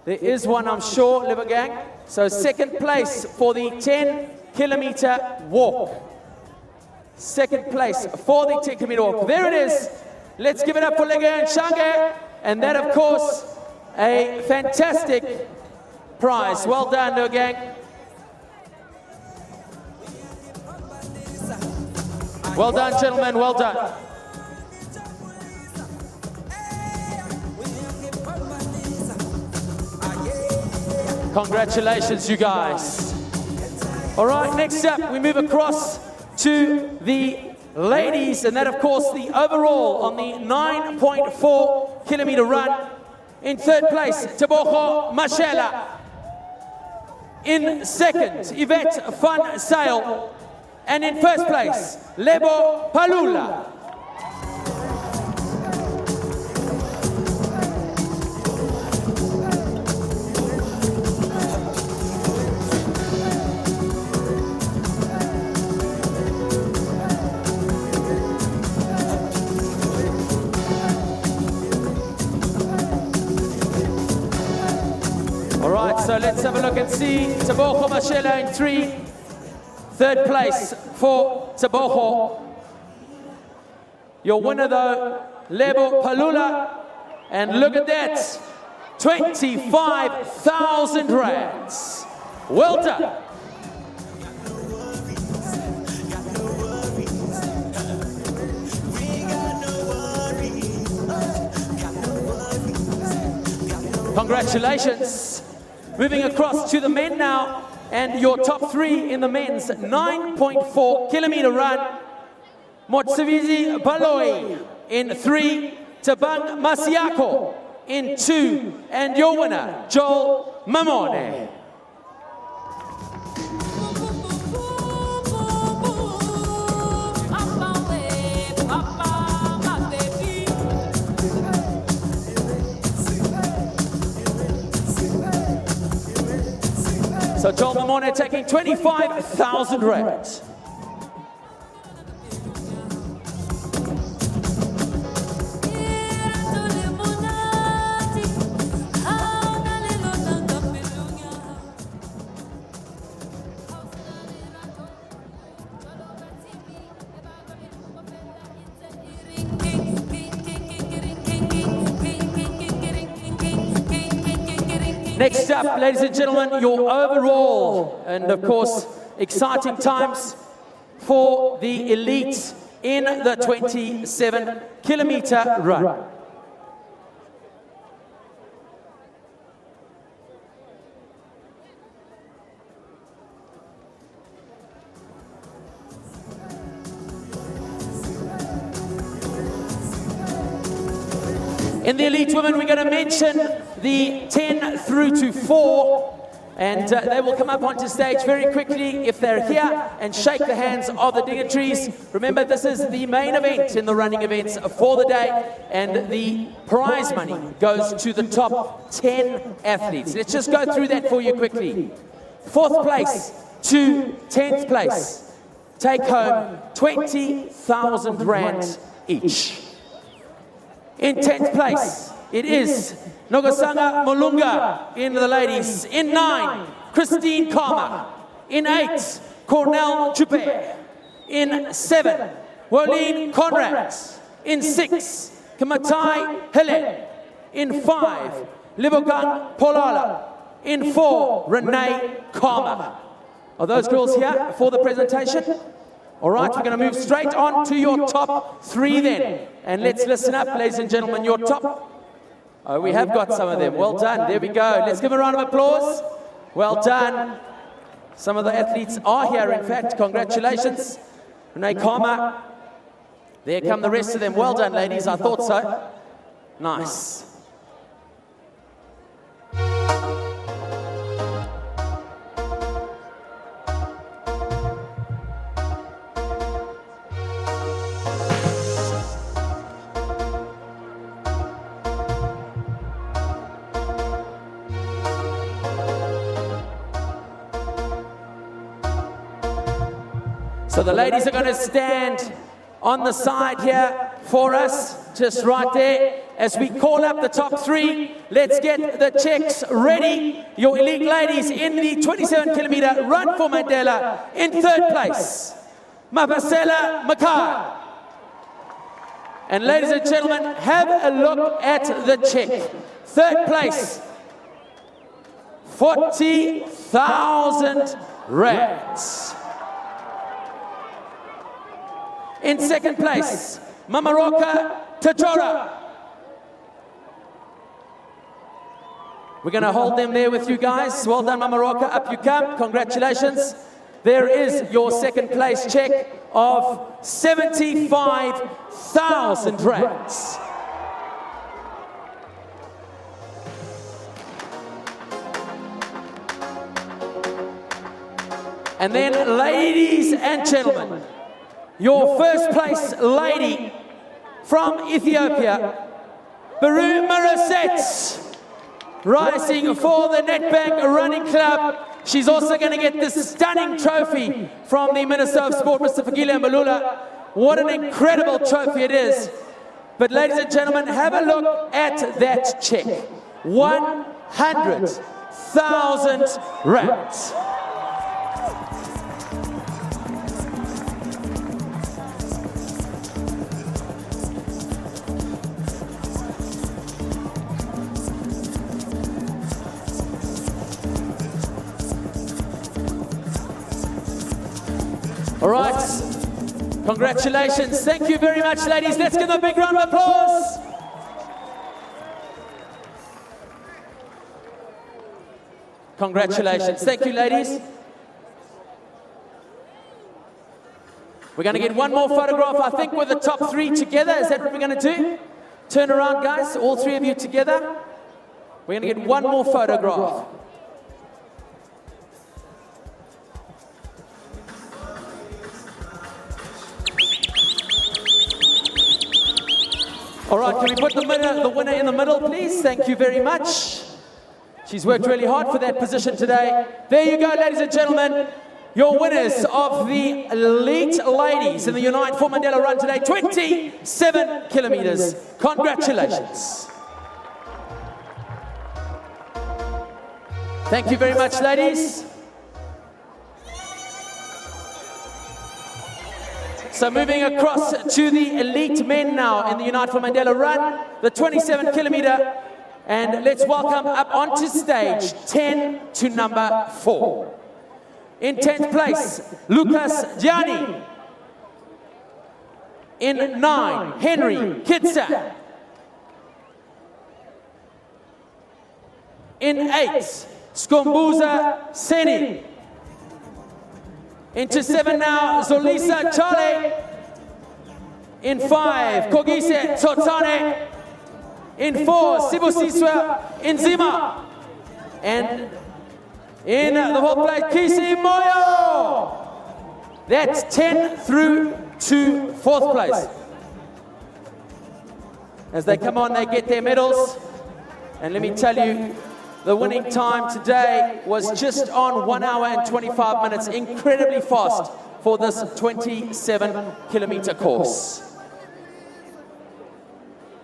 There is one, I'm sure, Lebogang. So 2nd place for the 10-kilometer walk. 2nd place for the 10-kilometer walk. There it is. Let's give it up for Lebogang Shange. And that, of course, a fantastic prize. Well done, Lebogang. Well done, gentlemen, well done. Congratulations, you guys. All right, next up, we move across to the ladies, and that, of course, the overall on the 9.4-kilometer run. In 3rd place, Tebogo Mashela. In 2nd, Yvette van Sail. And in 1st place, Lebo Palula. All right, so let's have a look and see. Tebogo Mashela in 3. 3rd place for Tebogo. Your winner, though, Lebo Palula. And look at that, 25,000 rands. Well done. Congratulations. Moving across to the men now. And your top 3 in the men's 9.4-kilometer run. Motsevizi Baloi in 3. Tabang Masiako in 2. And your winner, Joel Mamone. So Joel Mamone taking 25,000 rand. Next up, ladies and gentlemen, your overall and of course exciting times for the elite in the 27-kilometer run. In the elite women, we're going to mention the 10 through to 4, and they will come up onto stage very quickly if they're here and shake the hands of the dignitaries. Remember, this is the main event in the running events for the day, and the prize money goes to the top 10 athletes. Let's just go through that for you quickly. 4th place to 10th place take home 20,000 rand each. In 10th place, it is Nogasanga Mulunga in the ladies. In 9, Christine Karma. In 8, Cornell Juppe. In 7, Wallene Conrad. In 6, Kamatai Helen. In 5, Libogang Polala. In 4, Renee Karma. Are those girls here for the presentation? All right, we're going to move straight on to your top 3 then. And let's listen up, ladies and gentlemen, your top. Oh, we have got some of them. Well done. There we go. Let's give a round of applause. Well done. Some of the athletes are here, in fact. Congratulations. Renee Karma. There come the rest of them. Well done, ladies. I thought so. Nice. So the ladies are going to stand on the side here for us, just right there. As we call up the top 3, let's get the checks ready. Your elite ladies in the 27-kilometer run for Mandela. In 3rd place, Mapasela Makai. And ladies and gentlemen, have a look at the check. 3rd place, 40,000 rands. In 2nd place, Mamaroka Tajora. We're going to hold them there with you guys. Well done, Mamaroka. Up you come. Congratulations. There is your 2nd place check of 75,000 rands. And then, ladies and gentlemen, your 1st place lady from Ethiopia, Baru Maraset, rising for the Nedbank Running Club. She's also going to get this stunning trophy from the Minister of Sport, Mr. Fikile Mbalula. What an incredible trophy it is. But ladies and gentlemen, have a look at that check. 100,000 rands. All right, congratulations. Thank you very much, ladies. Let's give them a big round of applause. Congratulations. Thank you, ladies. We're going to get one more photograph, I think, with the top 3 together. Is that what we're going to do? Turn around, guys, all 3 of you together. We're going to get one more photograph. All right, can we put the winner in the middle, please? Thank you very much. She's worked really hard for that position today. There you go, ladies and gentlemen. Your winners of the elite ladies in the Unite for Mandela run today, 27 kilometers. Congratulations. Thank you very much, ladies. So moving across to the elite men now in the Unite for Mandela run, the 27 kilometer. And let's welcome up onto stage 10 to number 4. In 10th place, Lucas Gianni. In 9, Henry Kitsa. In 8, Skombuza Seni. Into 7 now, Zolisa Chale. In 5, Kogise Totane. In 4, Sibusiswa Inzima. And in the 4th place, Kisi Moyo. That's 10 through to 4th place. As they come on, they get their medals. And let me tell you, the winning time today was just on 1 hour and 25 minutes. Incredibly fast for this 27-kilometer course.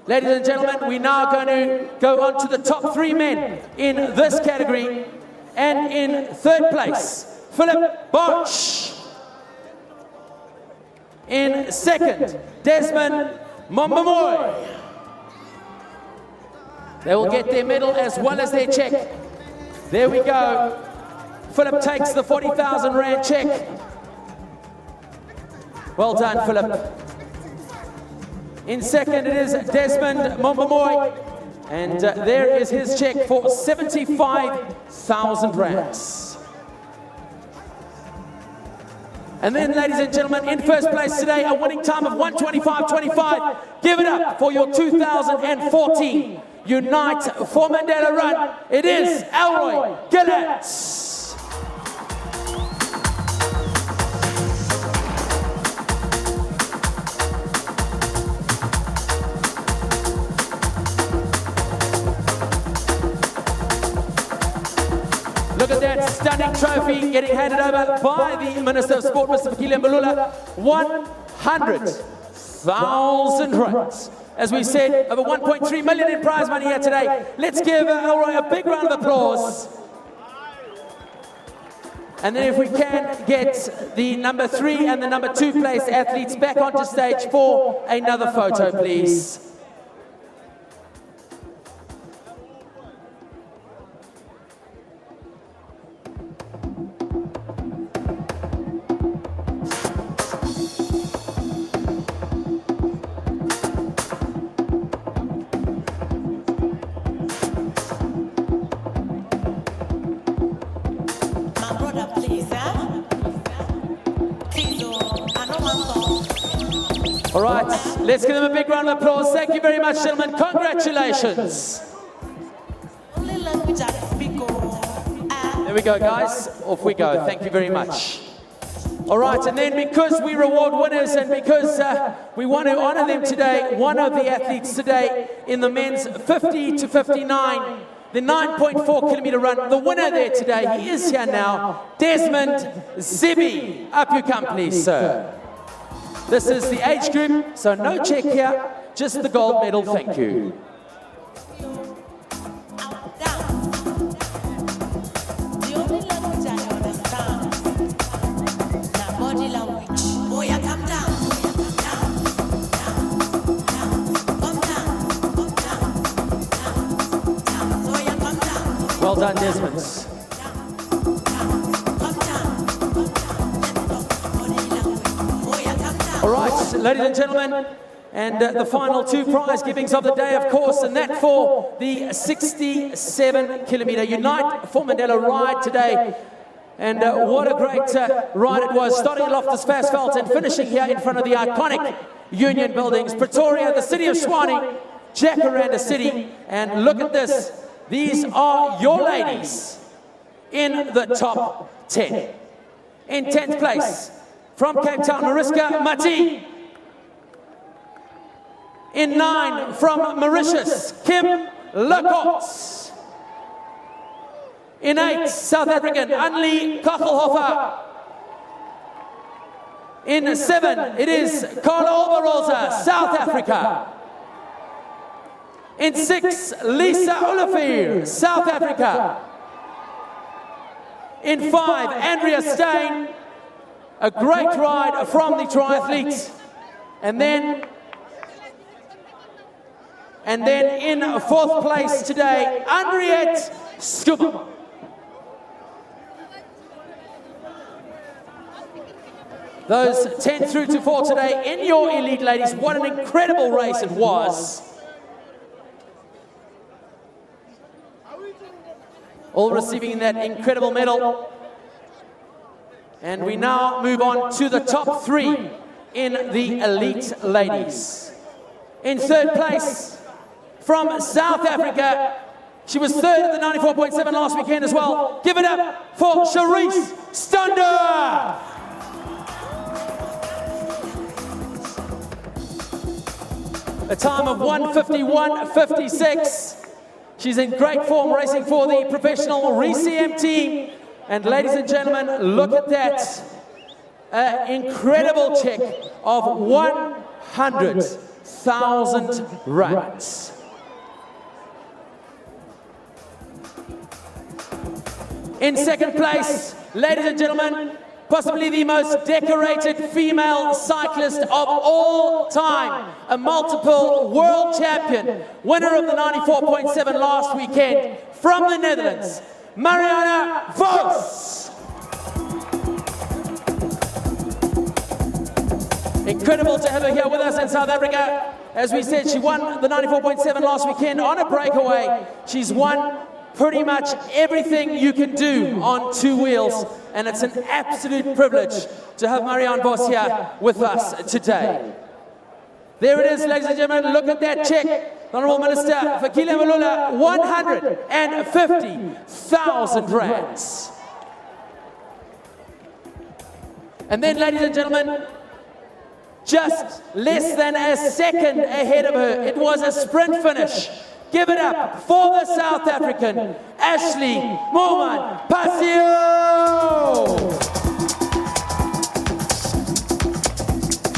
Ladies and gentlemen, we're now going to go on to the top 3 men in this category. And in 3rd place, Philip Bosch. In 2nd, Desmond Mombamoy. They will get their medal as well as their check. There we go. Philip takes the 40,000 Rand check. Well done, Philip. In 2nd, it is Desmond Mombamoy. And there is his check for 75,000 rands. And then, ladies and gentlemen, in 1st place today, a winning time of 1:25.25. Give it up for your 2014 Unite for Mandela run. It is Elroy Gillett. Look at that stunning trophy getting handed over by the Minister of Sport, Mr. Fikile Mbalula. 100,000 rands. As we said, over 1.3 million in prize money here today. Let's give Elroy a big round of applause. And then if we can get the number 3 and the number 2 place athletes back onto stage for another photo, please. All right, let's give them a big round of applause. Thank you very much, gentlemen. Congratulations. There we go, guys. Off we go. Thank you very much. All right, and then because we reward winners and because we want to honor them today, one of the athletes today in the men's 50 to 59, the 9.4 kilometer run, the winner there today, he is here now, Desmond Zibi. Up you come, please, sir. This is the age group, so no check here, just the gold medal, thank you. Well done, Desmond. All right, ladies and gentlemen, and the final 2 prize givings of the day, of course, and that for the 67-kilometer Unite for Mandela ride today. And what a great ride it was, starting at Loftus Versfeld and finishing here in front of the iconic Union buildings. Pretoria, the city of Tshwane, Jacaranda City, and look at this. These are your ladies in the top 10. In 10th place, from Cape Town, Mariska Mati. In 9, from Mauritius, Kim Lecoq. In 8, South African, Anli Kachelhofer. In 7, it is Carla Oberholzer, South Africa. In 6, Lisa Olivier, South Africa. In 5, Andrea Stein, a great ride from the triathlete. And then in 4th place today, Henriette Schuber. Those 10 through to 4 today in your elite, ladies. What an incredible race it was. All receiving that incredible medal. And we now move on to the top 3 in the elite ladies. In 3rd place from South Africa, she was 3rd at the 94.7 last weekend as well. Give it up for Charisse Stander. A time of 1:51.56. She's in great form racing for the professional RCM team. And ladies and gentlemen, look at that. Incredible check of 100,000 rands. In 2nd place, ladies and gentlemen, possibly the most decorated female cyclist of all time, a multiple world champion, winner of the 94.7 last weekend from the Netherlands, Marianne Vos. Incredible to have her here with us in South Africa. As we said, she won the 94.7 last weekend on a breakaway. She's won pretty much everything you can do on 2 wheels, and it's an absolute privilege to have Marianne Vos here with us today. There it is, ladies and gentlemen, look at that check. The Honourable Minister Fikile Mbalula, 150,000 rands. And then, ladies and gentlemen, just less than a second ahead of her, it was a sprint finish. Give it up for the South African, Ashley Moman Passio.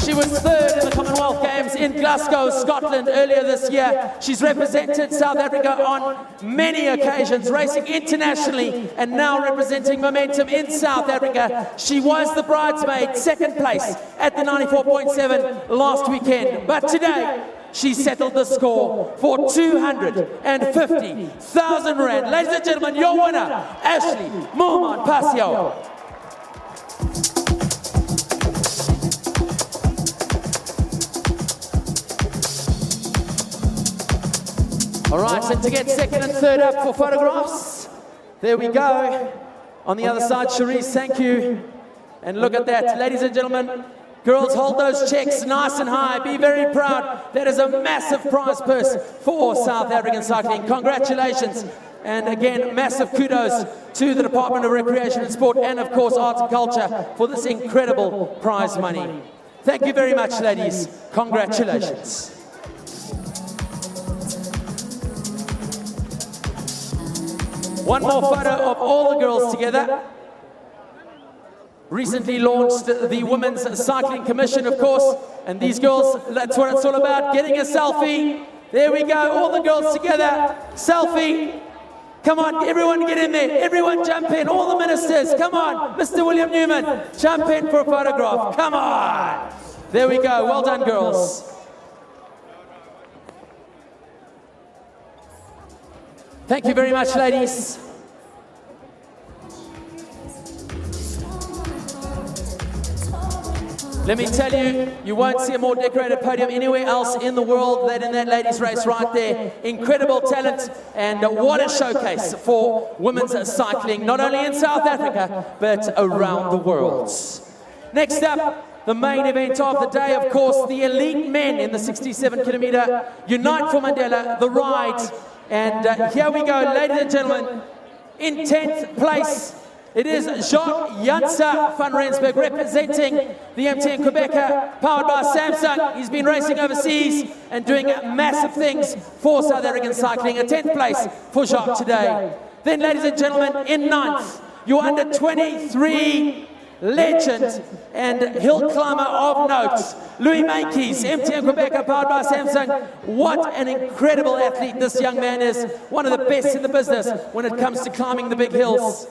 She was 3rd in the Commonwealth Games in Glasgow, Scotland earlier this year. She's represented South Africa on many occasions, racing internationally and now representing momentum in South Africa. She was the bridesmaid, 2nd place at the 94.7 last weekend. But today, she settled the score for 250,000 rand. Ladies and gentlemen, your winner, Ashley Moman Passio. All right, so to get 2nd and 3rd up for photographs, there we go. On the other side, Charisse, thank you. And look at that, ladies and gentlemen. Girls, hold those checks nice and high. Be very proud. That is a massive prize purse for South African cycling. Congratulations. And again, massive kudos to the Department of Recreation and Sport and, of course, Arts and Culture for this incredible prize money. Thank you very much, ladies. Congratulations. One more photo of all the girls together. Recently launched the Women's Cycling Commission, of course, and these girls, that's what it's all about, getting a selfie. There we go, all the girls together, selfie. Come on, everyone get in there, everyone jump in, all the ministers, come on. Mr. William Newman, jump in for a photograph, come on. There we go, well done, girls. Thank you very much, ladies. Let me tell you, you won't see a more decorated podium anywhere else in the world than in that ladies' race right there. Incredible talent, and what a showcase for women's cycling, not only in South Africa, but around the world. Next up, the main event of the day, of course, the elite men in the 67-kilometer Unite for Mandela, the ride. And here we go, ladies and gentlemen, in 10th place, it is Jacques Jansa van Rensburg representing the MTN Quebecer, powered by Samsung. He's been racing overseas and doing massive things for South African cycling. A 10th place for Jacques today. Then, ladies and gentlemen, in ninth, your under 23 legend and hill climber of note, Louis Mankis, MTN Quebec, powered by Samsung. What an incredible athlete this young man is. One of the best in the business when it comes to climbing the big hills.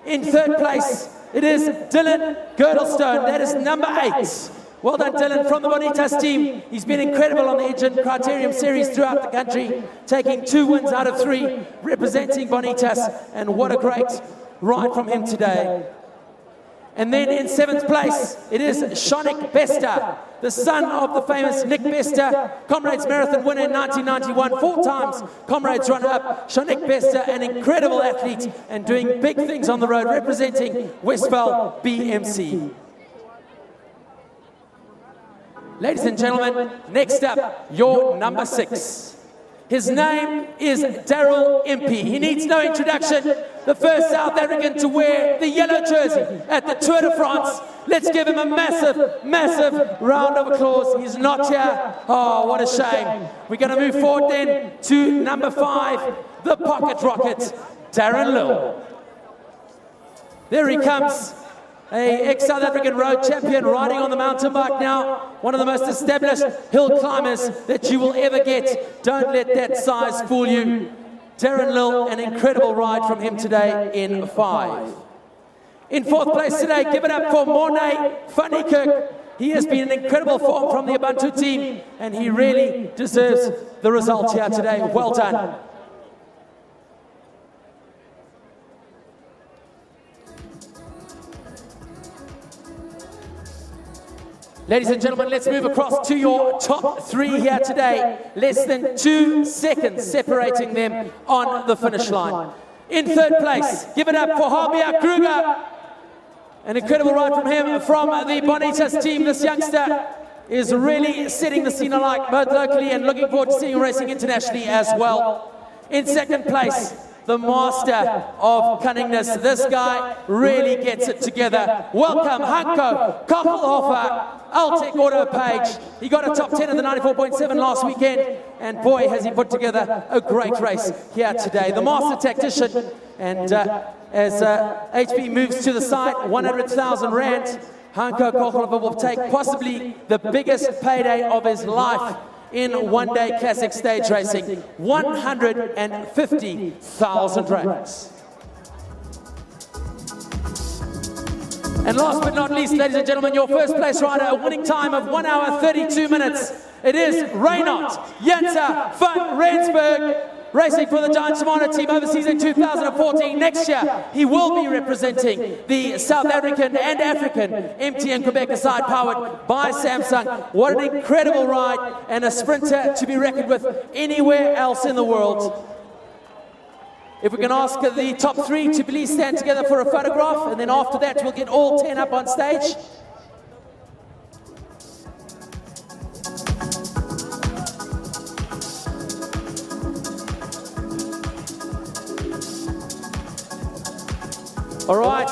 In third place, it is Dylan Girdlestone. That is number 8. Well done, Dylan, from the Bonitas team. He's been incredible on the Engine Criterium Series throughout the country, taking 2 wins out of 3, representing Bonitas, and what a great ride from him today. And then in 7th place, it is Shonik Bester, the son of the famous Nick Bester, Comrades Marathon winner in 1991, 4 times Comrades runner-up. Shonik Bester, an incredible athlete and doing big things on the road, representing Westville BMC. Ladies and gentlemen, next up, your number 6. His name is Daryl Impey. He needs no introduction. The first South African to wear the yellow jersey at the Tour de France. Let's give him a massive, massive round of applause. He's not here. Oh, what a shame. We're going to move forward then to number 5, the Pocket Rocket, Darren Lill. There he comes. A ex-South African road champion riding on the mountain bike now. One of the most established hill climbers that you will ever get. Don't let that size fool you. Darren Lill, an incredible ride from him today in 5. In 4th place today, give it up for Mornay van Niekerk. He has been in incredible form from the Ubuntu team, and he really deserves the result here today. Well done. Ladies and gentlemen, let's move across to your top 3 here today. Less than 2 seconds separating them on the finish line. In 3rd place, give it up for Javier Kruger. An incredible ride from him from the Bonitas team. This youngster is really setting the scene alight both locally and looking forward to seeing him racing internationally as well. In 2nd place, the master of cunningness. This guy really gets it together. Welcome, Hanko Kachelhofer, Altec Auto Page. He got a top 10 in the 94.7 last weekend, and boy, has he put together a great race here today. The master tactician, and as HP moves to the side, 100,000 rand, Hanko Kachelhofer will take possibly the biggest payday of his life in one-day classic stage racing, 150,000 rands. And last but not least, ladies and gentlemen, your first place rider, a winning time of 1 hour 32 minutes. It is Reinhard Janser van Rensburg, racing for the Giant Shimano team overseas in 2014. Next year, he will be representing the South African and African MTN Quebec side, powered by Samsung. What an incredible ride, and a sprinter to be reckoned with anywhere else in the world. If we can ask the top 3 to please stand together for a photograph, and then after that, we'll get all 10 up on stage. All right,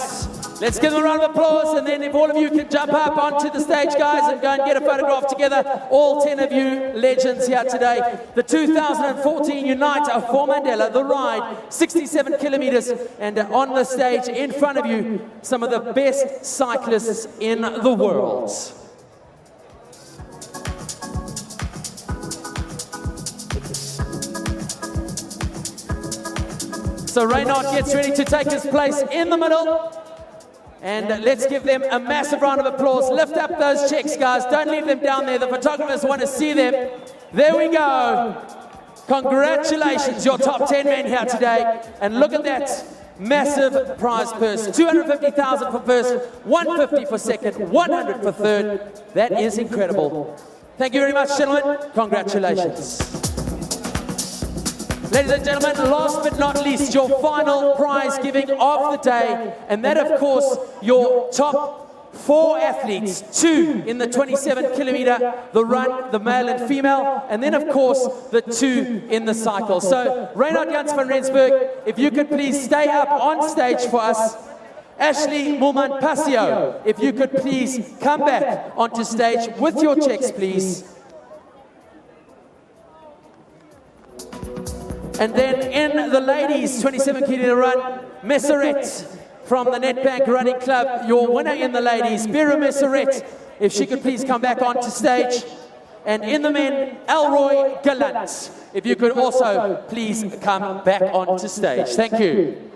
let's give them a round of applause, and then if all of you can jump up onto the stage, guys, and go and get a photograph together, all 10 of you legends here today. The 2014 UNITE4MANDELA, the ride, 67 kilometers, and on the stage in front of you, some of the best cyclists in the world. So Reinhard gets ready to take his place in the middle. And let's give them a massive round of applause. Lift up those checks, guys. Don't leave them down there. The photographers want to see them. There we go. Congratulations, your top 10 men here today. And look at that massive prize purse. 250,000 for first, 150 for second, 100 for third. That is incredible. Thank you very much, gentlemen. Congratulations. Ladies and gentlemen, last but not least, your final prize giving of the day, and that, of course, your top 4 athletes, 2 in the 27-kilometer, the run, the male and female, and then, of course, the 2 in the cycle. So, Reinhard Janser van Rensburg, if you could please stay up on stage for us. Ashley Mulman-Passio, if you could please come back onto stage with your checks, please. And then in the ladies 27 kilometer run, Messeret from the Nedbank Running Club, your winner in the ladies, Biru Messeret, if she could please come back onto stage. And in the men, Elroy Gallant, if you could also please come back onto stage. Thank you.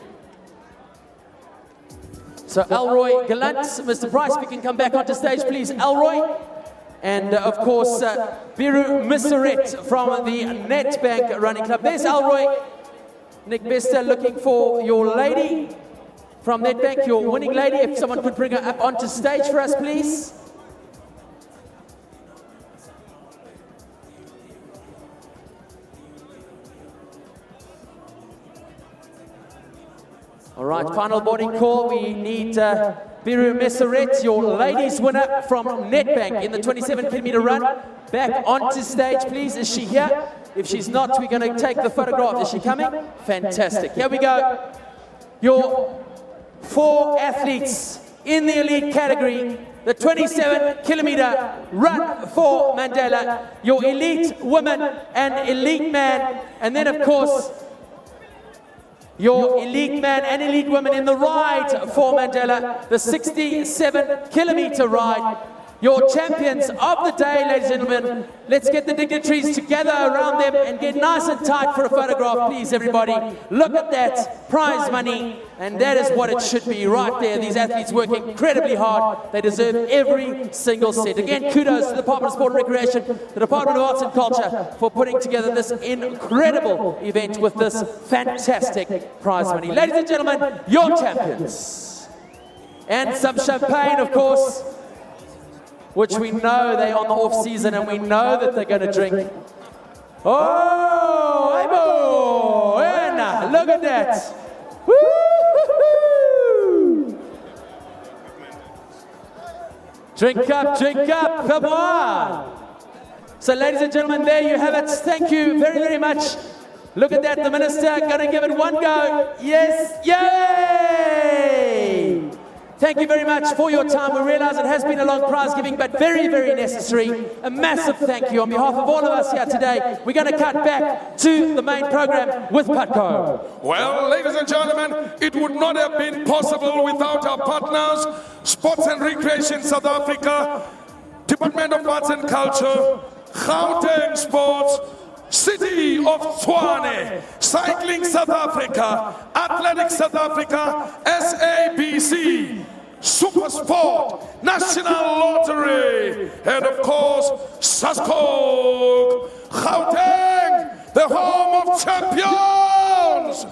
So Elroy Gallant, Mr. Price, if you can come back onto stage, please, Elroy. And of course, Biru Messeret from the Nedbank Running Club. There's Elroy. Nick Bester looking for your lady from Nedbank, your winning lady. If someone could bring her up onto stage for us, please. All right, final boarding call. We need Biru Messeret, your ladies winner from Nedbank in the 27 kilometer run. Back onto stage, please. Is she here? If she's not, we're going to take the photograph. Is she coming? Fantastic. Here we go. Your 4 athletes in the elite category, the 27 kilometer run for Mandela, your elite woman and elite man, and then of course your elite man and elite woman in the ride for Mandela, the 67 kilometer ride. Your champions of the day, ladies and gentlemen. Let's get the dignitaries together around them and get nice and tight for a photograph, please, everybody. Look at that prize money, and that is what it should be right there. These athletes work incredibly hard. They deserve every single cent. Again, kudos to the Department of Sport and Recreation, the Department of Arts and Culture for putting together this incredible event with this fantastic prize money. Ladies and gentlemen, your champions. And some champagne, of course, which we know they're on the off season and we know that they're going to drink. Oh, Ibo! And look at that. Woo! Drink up, come on. So ladies and gentlemen, there you have it. Thank you very, very much. Look at that, the minister going to give it one go. Yes, yay! Thank you very much for your time. We realize it has been a long prize giving, but very, very necessary. A massive thank you on behalf of all of us here today. We're going to cut back to the main program with Patco. Well, ladies and gentlemen, it would not have been possible without our partners, Sports and Recreation South Africa, Department of Arts and Culture, Gauteng Sports, City of Tshwane, Cycling South Africa, Athletics South Africa, SABC, Supersport, National Lottery, and of course, Saskok, Gauteng, the home of champions.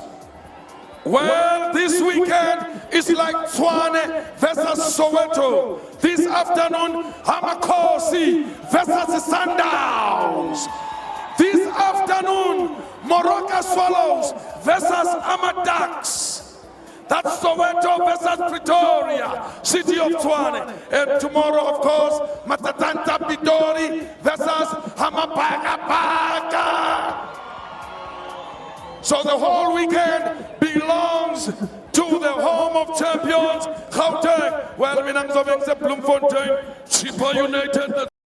Well, this weekend is like Tshwane versus Soweto. This afternoon, Hamakosi versus Sundowns. This afternoon, Moroka Swallows versus Ducks. That's Soweto versus Pretoria, City of Tshwane. And tomorrow, of course, Matatanta Bidori versus Hamapaka. So the whole weekend belongs to the home of champions, Gauteng. Well, Bloemfontein, Chippa United.